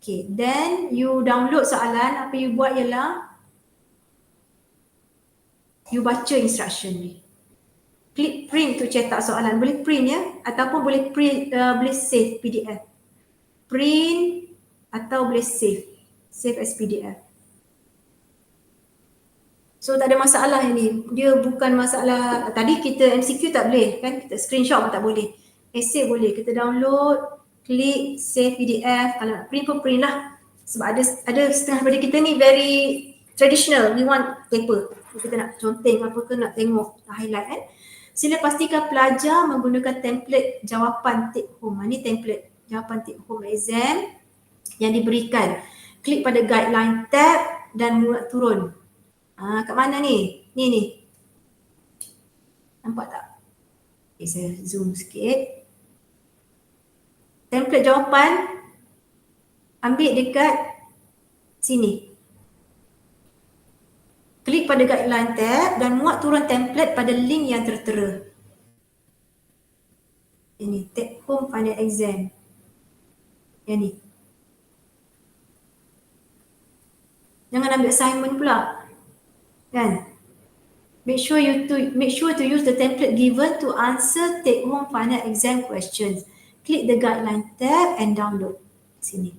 Okay. Then you download soalan. Apa you buat ialah you baca instruction ni. Klik print untuk cetak soalan. Boleh print ya, ataupun boleh print, boleh save PDF. Print atau boleh save as PDF. So tak ada masalah ini. Dia bukan masalah. Tadi kita MCQ tak boleh kan, kita screenshot pun tak boleh. Essay boleh. Kita download, klik save PDF. Kalau nak print pun print lah. Sebab ada setengah daripada kita ni very traditional. We want paper. Kita nak conteng apa ke, nak tengok, nak highlight kan. Sila pastikan pelajar menggunakan template jawapan take home. Ini template jawapan take home exam yang diberikan. Klik pada guideline tab dan muat turun. Kat mana ni? Ni. Nampak tak? Okay, saya zoom sikit. Template jawapan ambil dekat sini. Klik pada guideline tab dan muat turun template pada link yang tertera. Ini take home final exam. Yang ni. Jangan ambil assignment pula. Kan? Make sure to use the template given to answer take home final exam questions. Click the guideline tab and download. Sini.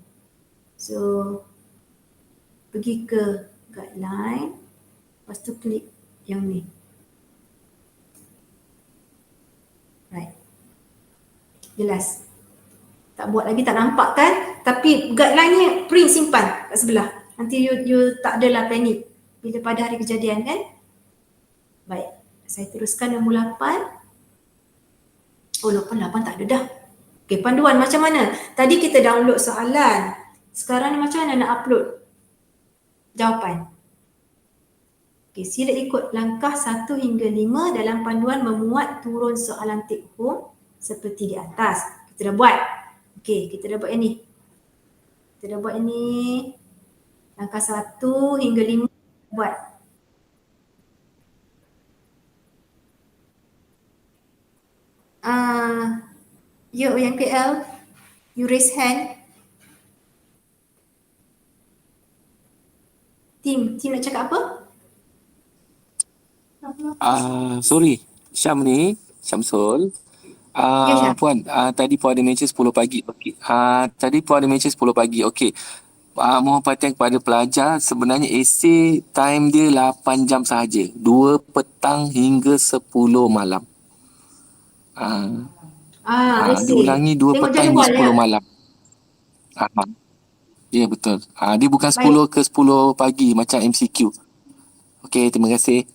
So pergi ke guideline. Lepas tu klik yang ni. Right. Jelas. Tak buat lagi, tak nampak kan? Tapi guideline ni print simpan kat sebelah. Nanti you tak adalah panik bila pada hari kejadian kan? Baik. Saya teruskan nombor 8. Oh, 8 tak ada dah. Okey, panduan macam mana? Tadi kita download soalan. Sekarang ni macam mana nak upload jawapan? Okey, sila ikut langkah 1 hingga 5 dalam panduan memuat turun soalan take home seperti di atas. Kita dah buat. Okey, kita dah buat yang ni. Kita dah buat ini. Langkah 1 hingga 5 buat. Ya, yang PL, you raise hand. Tim nak cakap apa? Sorry, Syam ni, Syamsul. Ya, Syam. Puan, tadi Puan ada mention 10 pagi. Okey. Tadi Puan ada mention 10 pagi. Okey. Mohon perhatian kepada pelajar, sebenarnya esei time dia 8 jam sahaja. 2 petang hingga 10 malam. Diulangi 2 Tengok petang hingga jadual 10 ya. malam. Ya, betul. Dia bukan 10 Baik. ke 10 pagi macam MCQ. Okey, terima kasih.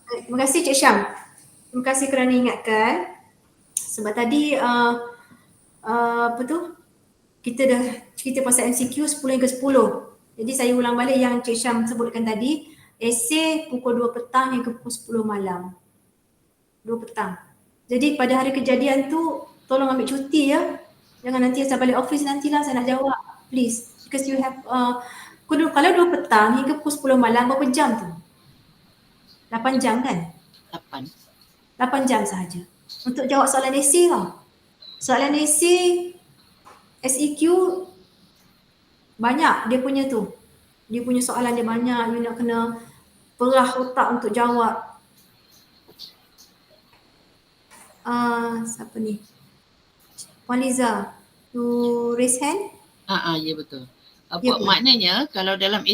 Terima kasih Cik Syam. Terima kasih kerana ingatkan. Sebab tadi apa tu? Kita dah cerita pasal MCQ 10 hingga 10. Jadi saya ulang balik yang Cik Syam sebutkan tadi. Esei pukul 2 petang hingga pukul 10 malam. 2 petang. Jadi pada hari kejadian tu tolong ambil cuti ya. Jangan nanti saya balik office nantilah saya nak jawab. Please. Because you have kalau 2 petang hingga pukul 10 malam berapa jam tu? 8 jam kan? 8 jam sahaja. Untuk jawab soalan esei tau. Soalan esei SEQ banyak dia punya tu. Dia punya soalan dia banyak. You nak kena perah otak untuk jawab. Siapa ni? Puan Liza, you raise hand? Ya betul. Ya, betul. Maknanya kalau dalam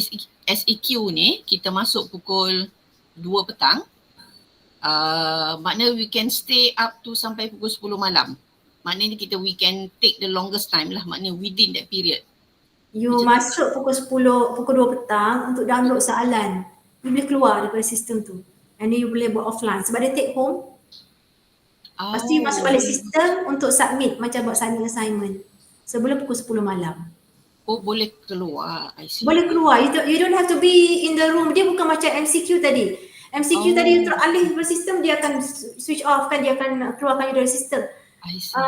SEQ ni kita masuk pukul 2 petang, maknanya we can stay up to sampai pukul 10 malam. Maknanya we can take the longest time lah, maknanya within that period. You masuk pukul 2 petang untuk download soalan. You boleh keluar daripada sistem tu. And then you boleh buat offline sebab dia take home. Lepas tu you masuk balik sistem untuk submit macam buat submit assignment sebelum pukul 10 malam. Oh, boleh keluar. I see. Boleh keluar. You don't have to be in the room. Dia bukan macam MCQ tadi. MCQ tadi you teralih bersistem, dia akan switch off kan, dia akan keluarkan you dari sistem. I see.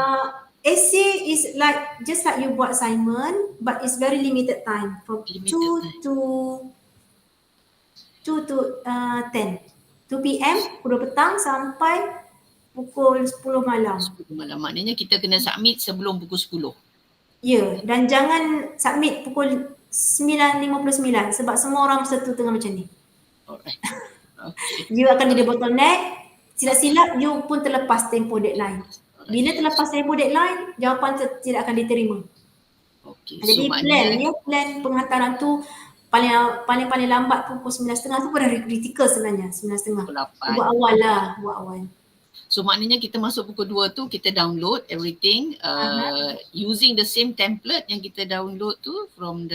Essay is like just like you buat assignment but it's very limited time from 2 to 10. 2 PM pukul 2 petang sampai pukul 10 malam. 10 malam. Maknanya kita kena submit sebelum pukul 10. Ya, dan jangan submit pukul 9.59 sebab semua orang masa tu tengah macam ni. Alright. Okay. You akan jadi bottleneck, silap-silap you pun terlepas tempoh deadline. Bila terlepas tempoh deadline, jawapan tidak akan diterima. Okay. Jadi plan penghantaran tu paling lambat pukul 9.30 tu pun dah critical sebenarnya, 9.30. Pukul 8. Buat awal. So maknanya kita masuk pukul 2 tu kita download everything using the same template yang kita download tu from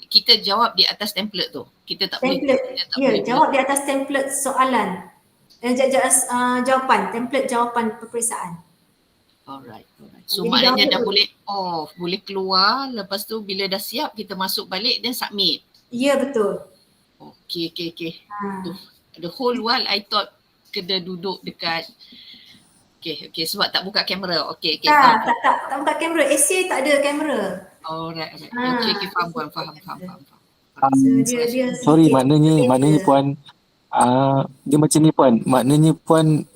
kita jawab di atas template tu. Kita tak boleh jawab di atas template soalan. Jawapan, template jawapan peperiksaan. Alright. So Jadi maknanya dah boleh off, boleh keluar, lepas tu bila dah siap kita masuk balik dan submit. Ya, betul. Okay. The whole while I thought kena duduk dekat Okay, sebab tak buka kamera. Okay, Tak, faham. tak buka kamera. Essay tak ada kamera. Alright. Ah, Okay, faham. So dia Sorry, sedikit maknanya berbeza. puan dia macam ni puan. Maknanya puan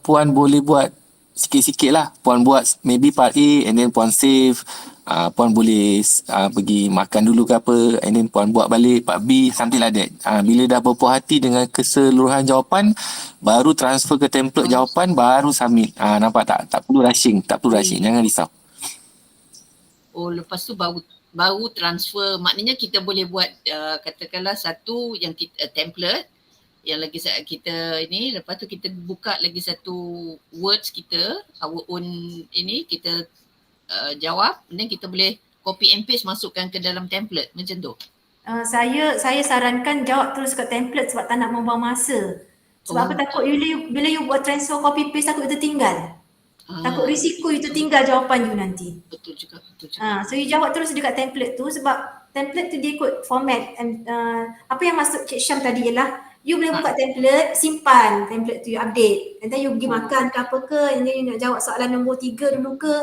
puan boleh buat sikit-sikit lah. Puan buat maybe part A and then puan save. Puan boleh pergi makan dulu ke apa and then puan buat balik part B, something like that. Bila dah berpuas hati dengan keseluruhan jawapan, baru transfer ke template jawapan, baru submit. Nampak tak? Tak perlu rushing. Jangan risau. Oh, lepas tu baru transfer. Maknanya kita boleh buat katakanlah satu yang kita template yang lagi kita ini, lepas tu kita buka lagi satu words kita, our own ini, kita jawab, dan kita boleh copy and paste masukkan ke dalam template macam tu. Saya sarankan jawab terus kat template sebab tak nak membuang masa. Sebab aku takut bila you buat transfer copy paste takut you tertinggal. Takut risiko you tertinggal jawapan you nanti. Betul juga. So you jawab terus dekat template tu sebab template tu dia ikut format and apa yang masuk Cik Syam tadi ialah you boleh buka template, simpan template tu, you update, and then you pergi makan ke apa ke, and then you nak jawab soalan nombor 3 dulu ke,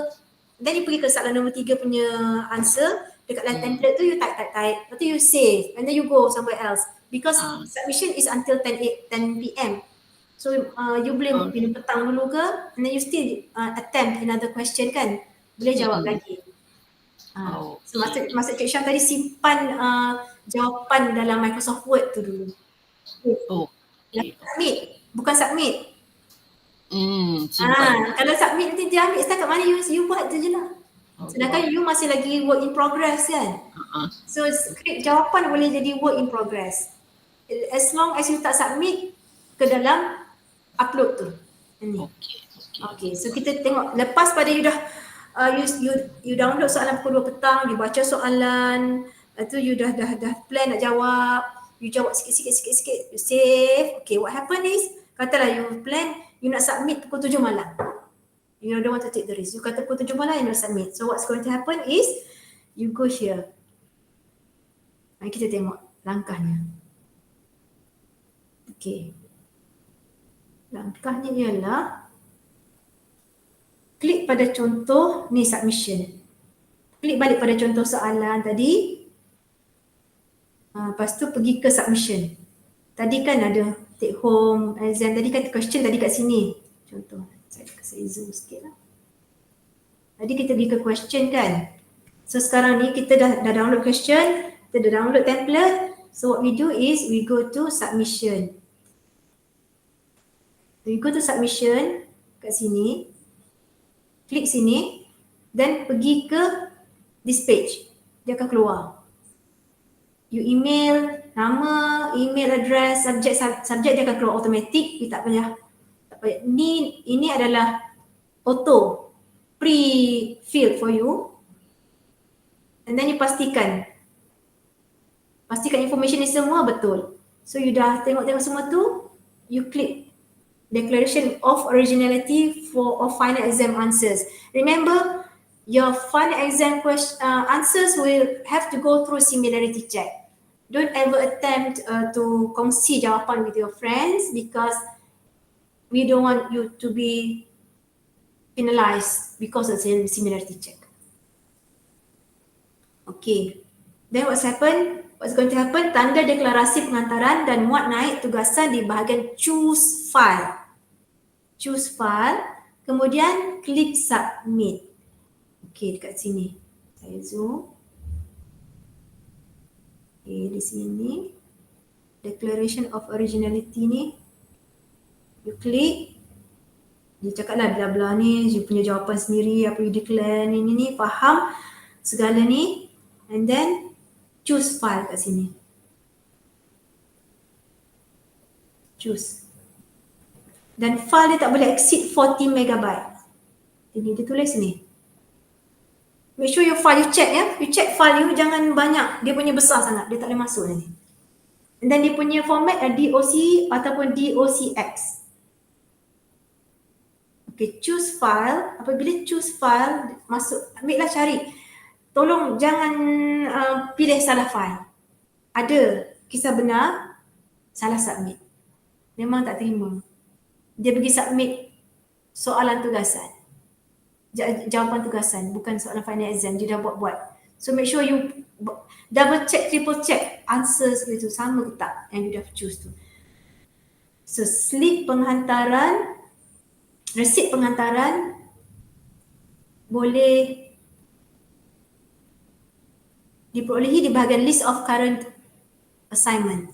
then you pergi ke soalan nombor 3 punya answer dekat dalam template tu, you type, lepas tu you save and then you go somewhere else because submission is until 10 PM. So you boleh minum petang dulu ke, and then you still attempt another question kan, boleh jawab lagi. So maksud Cik Syam tadi simpan jawapan dalam Microsoft Word tu dulu. Submit, bukan submit. Kalau submit nanti dia ambil setakat mana you buat tu je lah. Sedangkan you masih lagi work in progress kan. So skrip jawapan boleh jadi work in progress. As long as you tak submit ke dalam upload tu. Okay, so kita tengok lepas pada you dah you download soalan pukul 2 petang, you baca soalan, tu you dah plan nak jawab, you jawab sikit, you save. Okay, what happen is, katalah you plan, you nak submit pukul 7 malam. You don't want to take the risk. You kata pukul 7 malam, you nak submit. So what's going to happen is, you go here. Mari kita tengok langkahnya. Okay. Langkahnya ialah, klik pada contoh ni submission. Klik balik pada contoh soalan tadi. Lepas tu pergi ke submission. Tadi kan ada take home exam, tadi kan question tadi kat sini. Contoh, saya zoom sikit lah. Tadi kita pergi ke question kan. So sekarang ni kita dah download question, kita dah download template. So what we do is we go to submission. So we go to submission kat sini. Klik sini, then pergi ke this page. Dia akan keluar. You email, nama, email address, subjek dia akan keluar automatic. You tak payah. Ini adalah auto pre-fill for you. And then you pastikan information ni semua betul. So you dah tengok semua tu, you klik declaration of originality for final exam answers. Remember, your final exam answers will have to go through similarity check. Don't ever attempt to kongsi jawapan with your friends because we don't want you to be penalized because of similarity check. Okay. Then what's going to happen? Tanda deklarasi pengantaran dan muat naik tugasan di bahagian choose file. Choose file, kemudian klik submit. Okay, dekat sini. Saya zoom. Okay, di sini. Declaration of originality ni. You klik. Dia cakap lah bla-bla ni, you punya jawapan sendiri, apa you declare ni, faham segala ni. And then, choose file kat sini. Choose. Dan file dia tak boleh exceed 40 megabyte. Ini dia tulis ni. Make sure your file, you check ya. You check file you jangan banyak. Dia punya besar sangat. Dia tak boleh masuk nanti. And then dia punya format DOC ataupun DOCX. Okay, choose file. Apabila choose file, masuk, ambillah cari. Tolong jangan pilih salah file. Ada kisah benar, salah submit. Memang tak terima. dia pergi submit soalan tugasan. Jawapan tugasan, bukan soalan final exam, dia dah buat-buat. So make sure you double check, triple check answers itu sama ke tak yang you dah choose tu. So slip penghantaran, resit penghantaran boleh diperolehi di bahagian list of current assignment.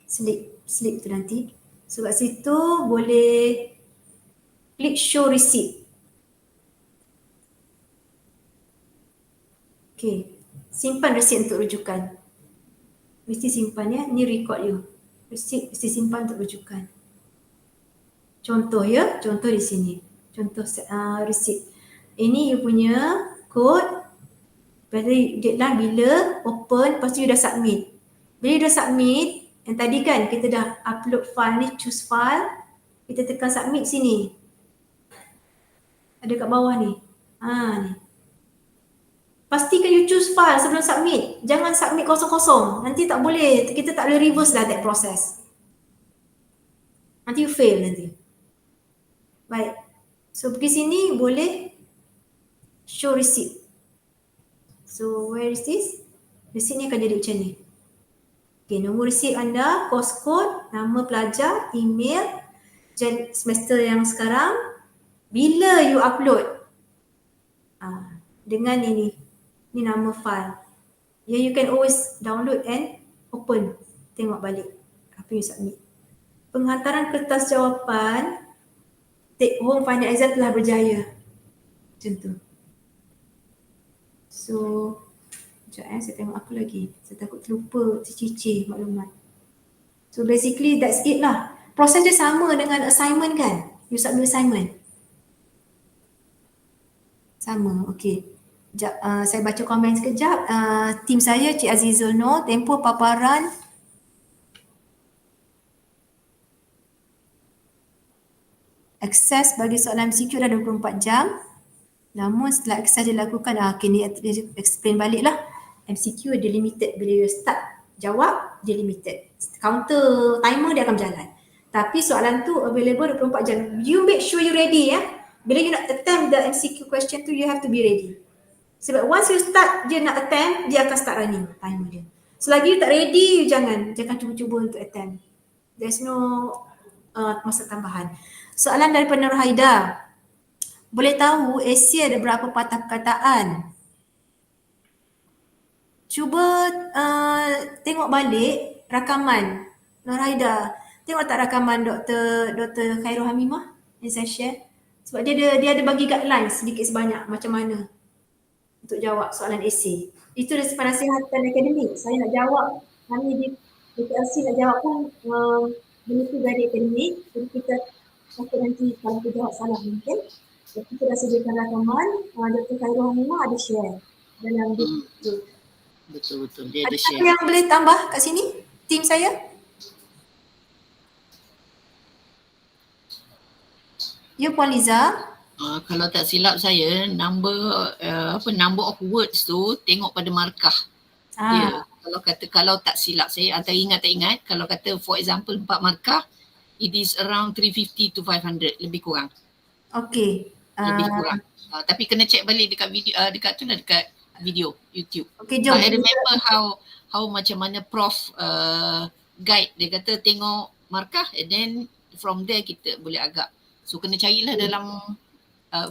Slip tu nanti. So kat situ boleh klik show receipt. Okay, simpan resit untuk rujukan. Mesti simpan ya, ni record you. Resit mesti simpan untuk rujukan. Contoh ya, contoh di sini. Contoh resit. Ini you punya code. Deadline bila, open, lepas tu you dah submit. Bila you dah submit, yang tadi kan kita dah upload file ni, choose file. Kita tekan submit sini. Ada kat bawah ni. Ni. Pastikan you choose file sebelum submit. Jangan submit kosong-kosong. Nanti tak boleh, kita tak boleh reverse dah that process. Nanti you fail nanti. Baik. So pergi sini boleh show receipt. So where is this? Receipt ni akan jadi macam ni. Okay, nombor receipt anda, course code, nama pelajar, email, semester yang sekarang, bila you upload. Dengan ini nama file. You can always download and open. Tengok balik apa you submit. Penghantaran kertas jawapan take home final exam telah berjaya. Macam tu. So, sekejap saya tengok apa lagi. Saya takut terlupa, tercicir maklumat. So basically that's it lah. Proses dia sama dengan assignment kan? You submit assignment. Sama, okay. Sekejap, saya baca komen sekejap. Tim saya, Cik Azizul Noor, tempoh paparan akses bagi soalan MCQ dah 24 jam. Namun setelah akses dilakukan, ni explain balik lah. MCQ dia limited, bila you start jawab, dia limited. Counter timer dia akan berjalan. Tapi soalan tu available 24 jam. You make sure you ready ya. Bila you nak attempt the MCQ question tu, you have to be ready. Sebab once you start, dia nak attempt, dia akan start running timer dia. Selagi you tak ready, you jangan cuba-cuba untuk attempt. There's no masa tambahan. Soalan daripada Nur Haida. Boleh tahu essay ada berapa patah perkataan? Cuba tengok balik rakaman Nur Haida. Tengok tak rakaman Dr. Khairul Hamimah yang saya share? Sebab dia ada bagi guidelines sedikit sebanyak macam mana untuk jawab soalan essay. Itu pada nasihatan akademik. Saya nak jawab, kami di DPLC nak jawab pun menuju dari akademik. Jadi kita takut nanti kalau kita jawab salah mungkin. Jadi kita dah sediakan rakaman, Dr. Khairul Hamimah ada share dalam video. Betul-betul, dia ada Ada share. yang boleh tambah kat sini? Tim saya? You Puan Liza? Kalau tak silap saya, number of words tu tengok pada markah. Ya, kalau tak silap saya atau ingat tak ingat, kalau kata for example 4 markah, it is around 350 to 500 lebih kurang. Okay. Lebih kurang. Tapi kena check balik dekat video dekat video YouTube. Okay, jom. I remember how macam mana Prof guide, dia kata tengok markah and then from there kita boleh agak. So kena carilah dalam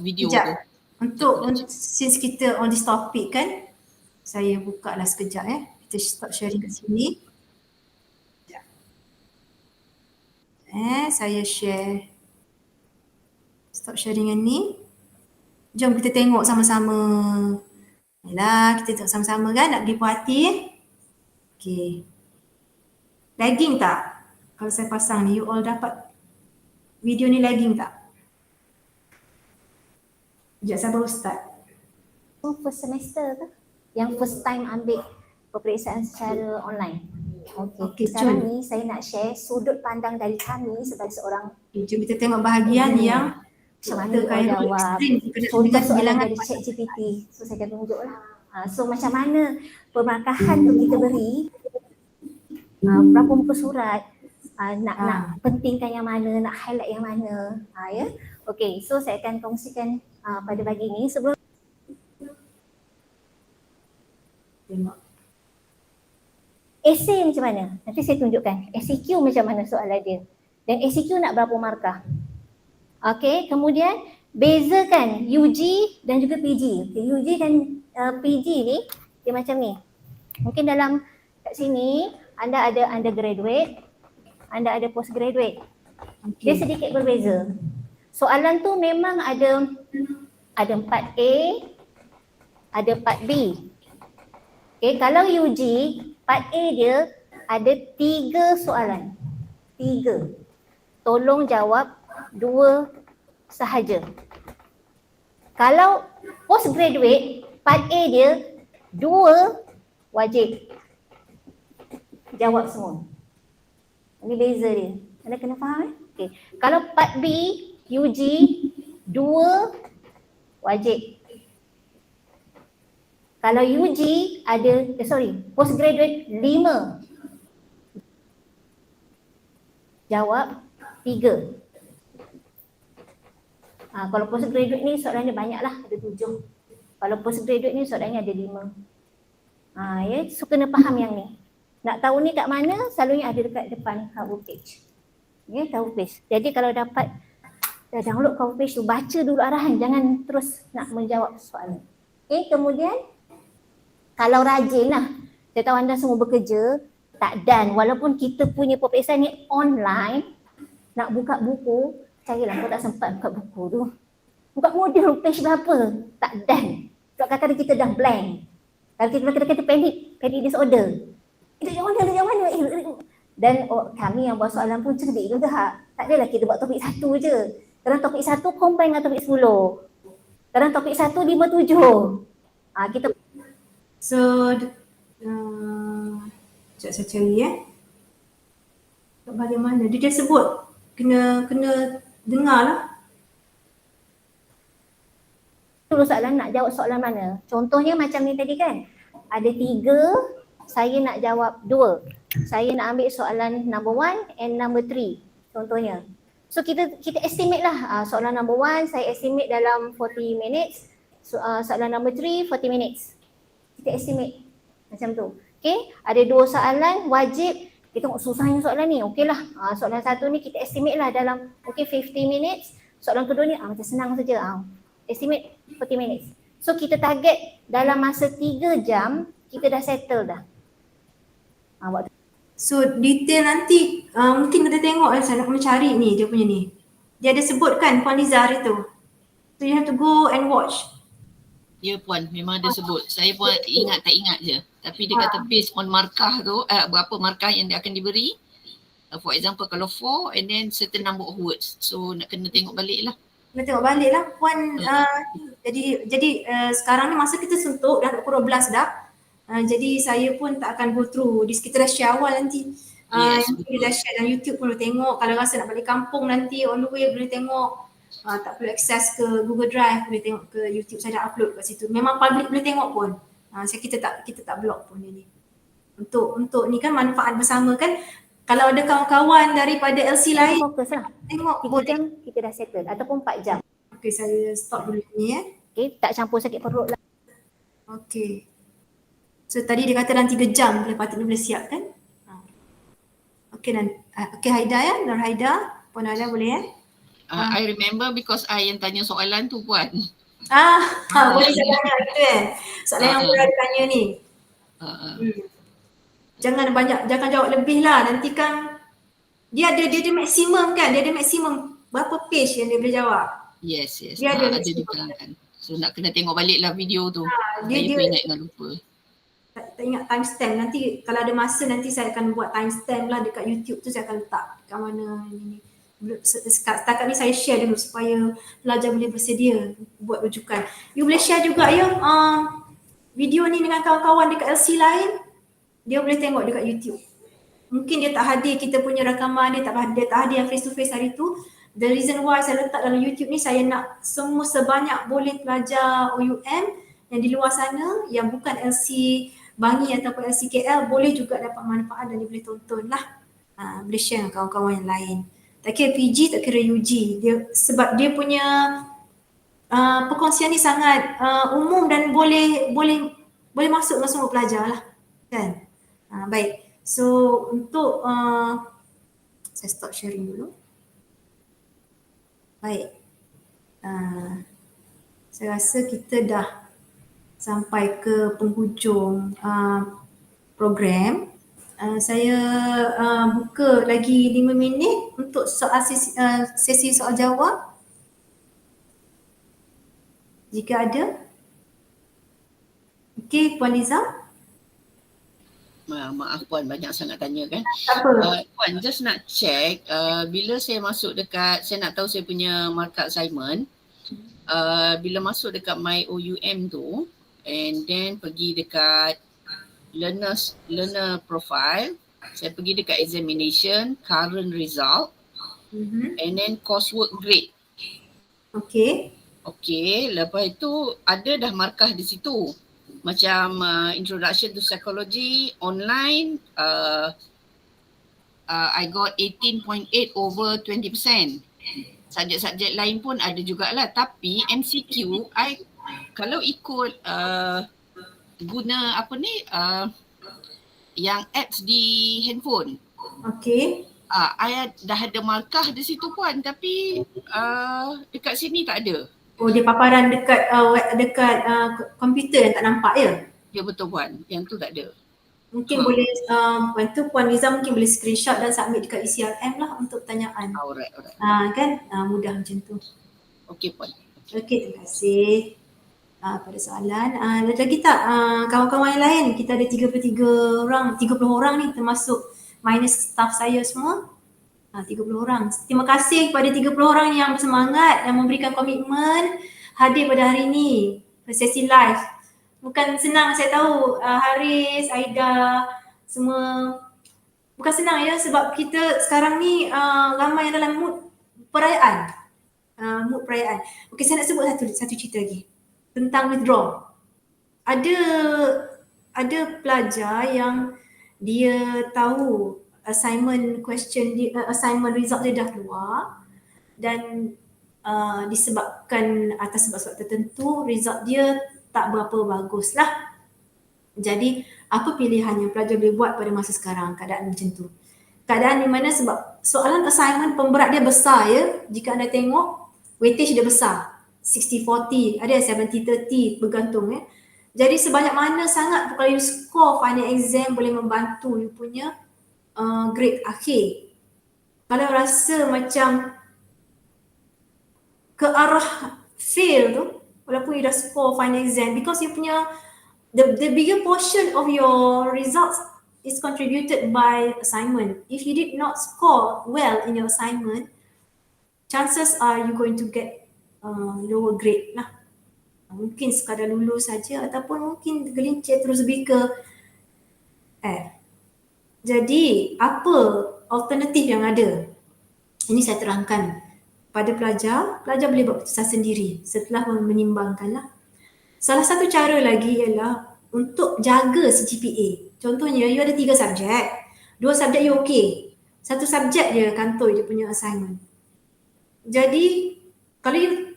video tu. Untuk since kita on this topic kan, saya buka lah sekejap kita stop sharing kat sini. Sekejap. Saya share. Stop sharing yang ni. Jom kita tengok sama-sama. Yalah, kita tengok sama-sama kan, nak beri puas hati. Okay. Lagging tak? Kalau saya pasang ni, you all dapat video ni lagging tak? Sekejap saya baru start. First semester ke? Yang first time ambil peperiksaan secara online. Okey, Sekarang jom. ni saya nak share sudut pandang dari kami sebagai seorang Jom kita tengok bahagian yang macam mana Dr. dia Khairul jawab explain contoh dengan soalan bilangan dari ChatGPT. So saya akan tunjuk lah. So macam mana pemarkahan tu kita beri berapa muka surat nak pentingkan yang mana, nak highlight yang mana. Ya. Okey, so saya akan kongsikan pada pagi ini. Sebelum Tengok. essay macam mana? Nanti saya tunjukkan. SCQ macam mana soalan dia. Dan SCQ nak berapa markah? Okey, kemudian bezakan UG dan juga PG. Okay, UG dan PG ni dia macam ni. Mungkin dalam kat sini anda ada undergraduate, anda ada postgraduate. Dia sedikit berbeza. Soalan tu memang ada part A, ada part B. Okay, kalau UG, part A dia ada 3 soalan. 3. Tolong jawab 2 sahaja. Kalau postgraduate, part A dia 2 wajib jawab semua. Ini beza dia. Anda kena faham Okay. Kalau part B, UG 2 wajib. Kalau UG ada, postgraduate 5. Jawab 3. Kalau postgraduate ni soalannya banyak lah, ada 7. Kalau postgraduate ni soalannya ada 5. Ya, so kena faham yang ni. Nak tahu ni kat mana, selalunya ada dekat depan cover page. Ya, cover page. Jadi kalau dapat dah download cover page tu, baca dulu arahan, jangan terus nak menjawab soalan. Okay, kemudian kalau rajin lah, saya tahu anda semua bekerja, tak done. Walaupun kita punya peperiksaan ni online, nak buka buku, carilah, kau tak sempat buka buku tu. Buka modul page berapa, tak done. Kadang-kadang kita dah blank. Kalau kita kata panic disorder. Itu yang mana? Dan kami yang buat soalan pun cerdik juga. Tak adalah kita buat topik 1 je. Kadang topik 1 combine dengan topik 10. Kadang topik 1 5, 7. Kita So, sekejap saya cari bagaimana dia sebut kena dengar lah. dulu soalan nak jawab soalan mana. Contohnya macam ni tadi kan. Ada 3, saya nak jawab 2. Saya nak ambil soalan number 1 and number 3 contohnya. So kita estimate lah soalan number 1 saya estimate dalam 40 minutes. Soalan number 3 40 minutes. Kita estimate macam tu. Okay, ada 2 soalan wajib. Kita tengok susahnya soalan ni. Okey lah, soalan 1 ni kita estimate lah dalam 50 minutes. Soalan kedua ni macam senang saja. Estimate 40 minutes. So kita target dalam masa 3 jam kita dah settle dah. Waktu. So detail nanti mungkin kita tengok saya nak mencari ni dia punya ni. Dia ada sebutkan Puan Liza hari tu. So you have to go and watch. Ya puan, memang ada sebut. Saya pun ingat tak ingat je. Tapi dia kata based on markah tu, berapa markah yang dia akan diberi. For example kalau 4 and then certain number of words. So nak kena tengok balik lah. Kena tengok balik lah Puan. Jadi sekarang ni masa kita suntuk dah pukul 12 dah. Jadi saya pun tak akan go through. Kita dah share awal nanti. Kita dah share dalam YouTube pun boleh tengok. Kalau rasa nak balik kampung nanti on the way boleh tengok. Tak perlu akses ke Google Drive, boleh tengok ke YouTube, saya dah upload kat situ. Memang public boleh tengok pun. Kita tak block pun ini. Untuk ni kan manfaat bersama kan. Kalau ada kawan-kawan daripada LC lain, Fokus lah. tengok 3 jam kita dah settle ataupun 4 jam. Okay, saya stop dulu ni Okay, tak campur sakit perut lah. Okay. So tadi dia kata dalam 3 jam boleh siap kan? Okay, okay Haida Nur Haida, Puan Haida boleh I remember because I yang tanya soalan tu puan. Boleh saya tanya gitu soalan yang boleh tanya ni. Jangan jawab lebih lah, nanti kan dia ada maksimum kan, dia ada maksimum berapa page yang dia boleh jawab. Yes. Dia ada diterangkan. So nak kena tengok balik lah video tu. Saya dia pun ingat dengan lupa. Tak ingat timestamp, nanti kalau ada masa nanti saya akan buat timestamp lah dekat YouTube tu, saya akan letak kat mana ni. Setakat ni saya share dulu supaya pelajar boleh bersedia buat rujukan. You boleh share juga video ni dengan kawan-kawan dekat LC lain. Dia boleh tengok dekat YouTube. Mungkin dia tak hadir kita punya rakaman, dia tak hadir yang face to face hari tu. The reason why saya letak dalam YouTube ni, saya nak semua sebanyak boleh pelajar OUM yang di luar sana yang bukan LC Bangi ataupun LC KL boleh juga dapat manfaat dan dia boleh tonton lah. boleh share dengan kawan-kawan yang lain. Tak kira PG, tak kira UG. Sebab dia punya perkongsian ni sangat umum dan boleh masuk dengan semua pelajar lah. Kan? Baik. So untuk saya stop sharing dulu. Baik. Saya rasa kita dah sampai ke penghujung program. Saya buka lagi 5 minit untuk sesi soal jawab. Jika ada. Okey, Puan Liza. Maaf Puan, banyak sangat tanya kan. Tak apa. Puan, just nak check, bila saya masuk dekat, saya nak tahu saya punya markah assignment, bila masuk dekat my OUM tu, and then pergi dekat learner profile, saya pergi dekat examination, current result, and then coursework grade. Okey. Okay, lepas itu ada dah markah di situ. Macam Introduction to Psychology online, I got 18.8 over 20%. Subjek-subjek lain pun ada jugalah, tapi MCQ I kalau ikut guna apa ni yang apps di handphone. Okey. I dah ada markah di situ Puan, tapi dekat sini tak ada. Oh, dia paparan dekat komputer yang tak nampak ya? Ya betul Puan, yang tu tak ada. Mungkin boleh Puan Liza mungkin boleh screenshot dan submit dekat ECRM lah untuk pertanyaan. Alright. Kan mudah macam tu. Okey Puan. Okey, terima kasih pada soalan. Lagi tak kawan-kawan yang lain? Kita ada 30 orang ni termasuk minus staff saya semua. 30 orang. Terima kasih kepada 30 orang yang bersemangat, yang memberikan komitmen hadir pada hari ini sesi live. Bukan senang, saya tahu Haris, Aida, semua bukan senang ya, sebab kita sekarang ni ramai yang dalam mood perayaan. Okey, saya nak sebut satu cerita lagi tentang withdraw. Ada pelajar yang dia tahu assignment result dia dah keluar dan disebabkan atas sebab-sebab tertentu result dia tak berapa bagus lah. Jadi apa pilihan yang pelajar boleh buat pada masa sekarang keadaan macam tu? Keadaan di mana sebab soalan assignment pemberat dia besar ya. Jika anda tengok weightage dia besar. 60-40, ada 70-30 bergantung ya. Jadi sebanyak mana sangat kalau you score final exam boleh membantu you punya grade akhir. Kalau rasa macam ke arah fail tu, walaupun you dah score final exam, because you punya the bigger portion of your results is contributed by assignment. If you did not score well in your assignment, chances are you going to get lower grade lah. Mungkin sekadar lulus saja ataupun mungkin gelincir terus pergi ke F. Jadi apa alternatif yang ada? Ini saya terangkan pada pelajar. Pelajar boleh buat keputusan sendiri setelah menimbangkan lah. Salah satu cara lagi ialah untuk jaga CGPA. Contohnya you ada 3 subjek. 2 subjek you okey. 1 subjek je kantoi dia punya assignment. Jadi kalau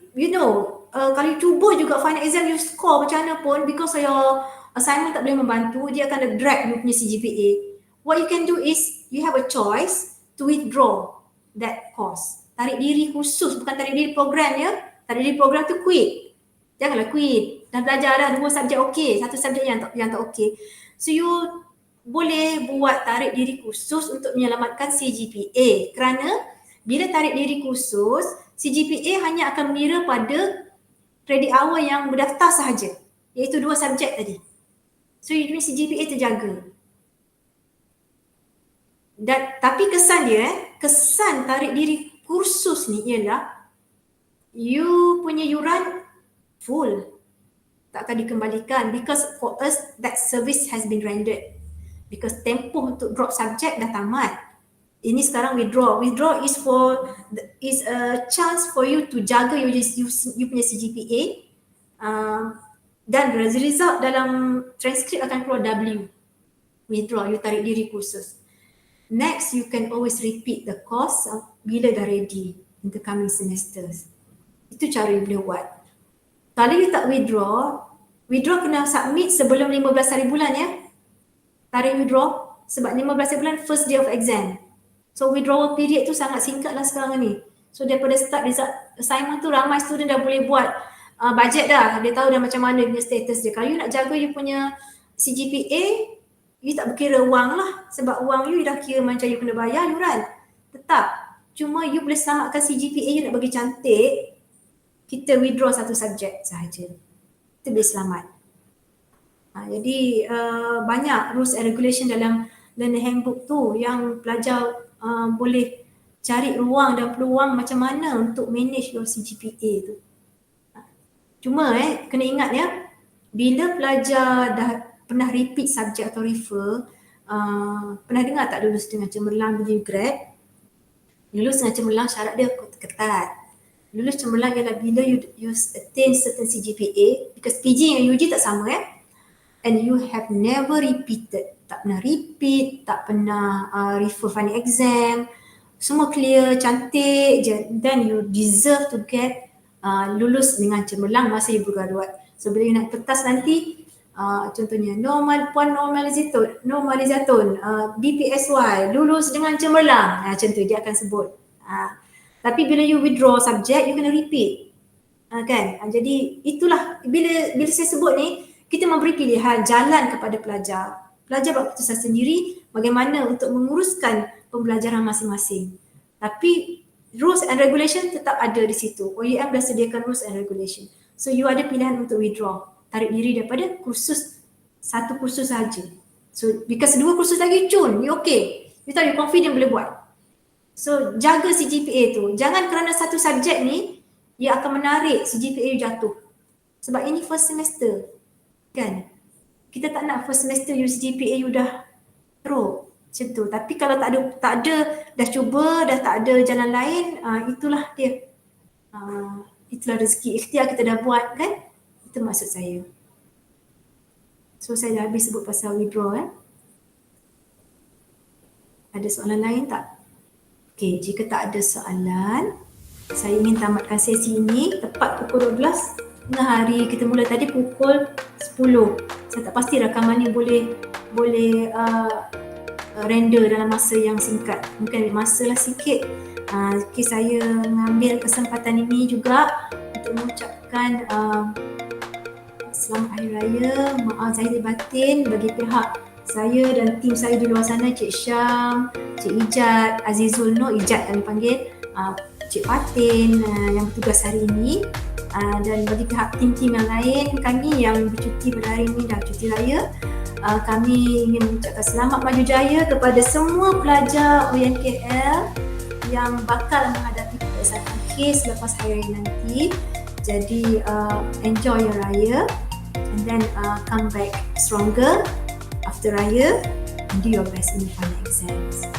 kalau you cuba juga final exam you score macam mana pun, because your assignment tak boleh membantu, dia akan drag you punya CGPA. What you can do is you have a choice to withdraw that course. Tarik diri khusus, bukan tarik diri program ya. Tarik diri program tu quit. Janganlah quit. Dah belajar dah 2 subjek okey, 1 subjek yang tak okey. So you boleh buat tarik diri khusus untuk menyelamatkan CGPA. Kerana bila tarik diri khusus, CGPA hanya akan mengira pada kredit hour yang berdaftar sahaja, iaitu 2 subjek tadi. So you punya CGPA terjaga. Tapi kesan tarik diri kursus ni ialah you punya yuran full, tak akan dikembalikan, because for us that service has been rendered, because tempoh untuk drop subjek dah tamat. Ini sekarang withdraw is a chance for you to jaga you punya CGPA, dan result dalam transkrip akan keluar W. Withdraw, you tarik diri kursus. Next, you can always repeat the course bila dah ready in the coming semesters. Itu cara you boleh buat. Kalau you tak withdraw kena submit sebelum 15 hari bulan ya. Tarikh withdraw sebab 15 hari bulan first day of exam. So withdrawal period tu sangat singkat lah sekarang ni. So daripada start result assignment tu ramai student dah boleh buat budget dah. Dia tahu dah macam mana punya status dia. Kalau you nak jaga you punya CGPA, you tak berkira wang lah. Sebab wang you dah kira macam you kena bayar yuran. Tetap. Cuma you boleh selamatkan CGPA you nak bagi cantik, kita withdraw satu subjek sahaja. Itu boleh selamat. Jadi banyak rules and regulation dalam learner handbook tu yang pelajar boleh cari ruang dan peluang macam mana untuk manage your CGPA tu. Cuma kena ingat ya, bila pelajar dah pernah repeat subjek atau refer, pernah dengar tak lulus dengan cemerlang bila you grad? Lulus dengan cemerlang syarat dia ketat. Lulus cemerlang ialah bila you attain certain CGPA, because PG dengan UG tak sama and you have never repeated, tak pernah repeat, tak pernah refer final exam, semua clear, cantik je, then you deserve to get lulus dengan cemerlang masa you bergraduate. So bila you nak pentas nanti, contohnya Puan Normalizatun, BPSY lulus dengan cemerlang, macam tu dia akan sebut. Tapi bila you withdraw subjek, you kena repeat. Kan? Jadi itulah bila saya sebut ni, kita memberi pilihan jalan kepada pelajar. Pelajar buat keputusan sendiri bagaimana untuk menguruskan pembelajaran masing-masing. Tapi rules and regulation tetap ada di situ. OUM dah sediakan rules and regulation. So you ada pilihan untuk withdraw. Tarik diri daripada satu kursus saja. So because 2 kursus lagi cun, you okay. You tahu you confident boleh buat. So jaga CGPA tu. Jangan kerana satu subjek ni, ia akan menarik CGPA you jatuh. Sebab ini first semester. Kan? Kita tak nak first semester you CGPA you dah teruk. Macam tu. Tapi kalau tak ada dah cuba, dah tak ada jalan lain, itulah dia. Itulah rezeki ikhtiar kita dah buat kan? Itu maksud saya. So saya dah habis sebut pasal withdraw Ada soalan lain tak? Okey, jika tak ada soalan, saya ingin tamatkan sesi ini tepat pukul 12. Tengah hari kita mula tadi pukul 10. Saya tak pasti rakaman ni boleh render dalam masa yang singkat. Mungkin masa lah sikit. Okay, saya mengambil kesempatan ini juga untuk mengucapkan selamat Hari Raya. Maaf zahir batin bagi pihak saya dan tim saya di luar sana, Cik Syam, Cik Ijat, Azizul Nur, Ijat kami panggil, Cik Fatin yang bertugas hari ini, dan bagi pihak tim-tim yang lain kami yang bercuti pada hari ini dah cuti raya. Kami ingin mengucapkan selamat maju jaya kepada semua pelajar UMKL yang bakal menghadapi peperiksaan akhir selepas hari raya nanti. Jadi enjoy your raya and then come back stronger after raya and do your best in the final exams.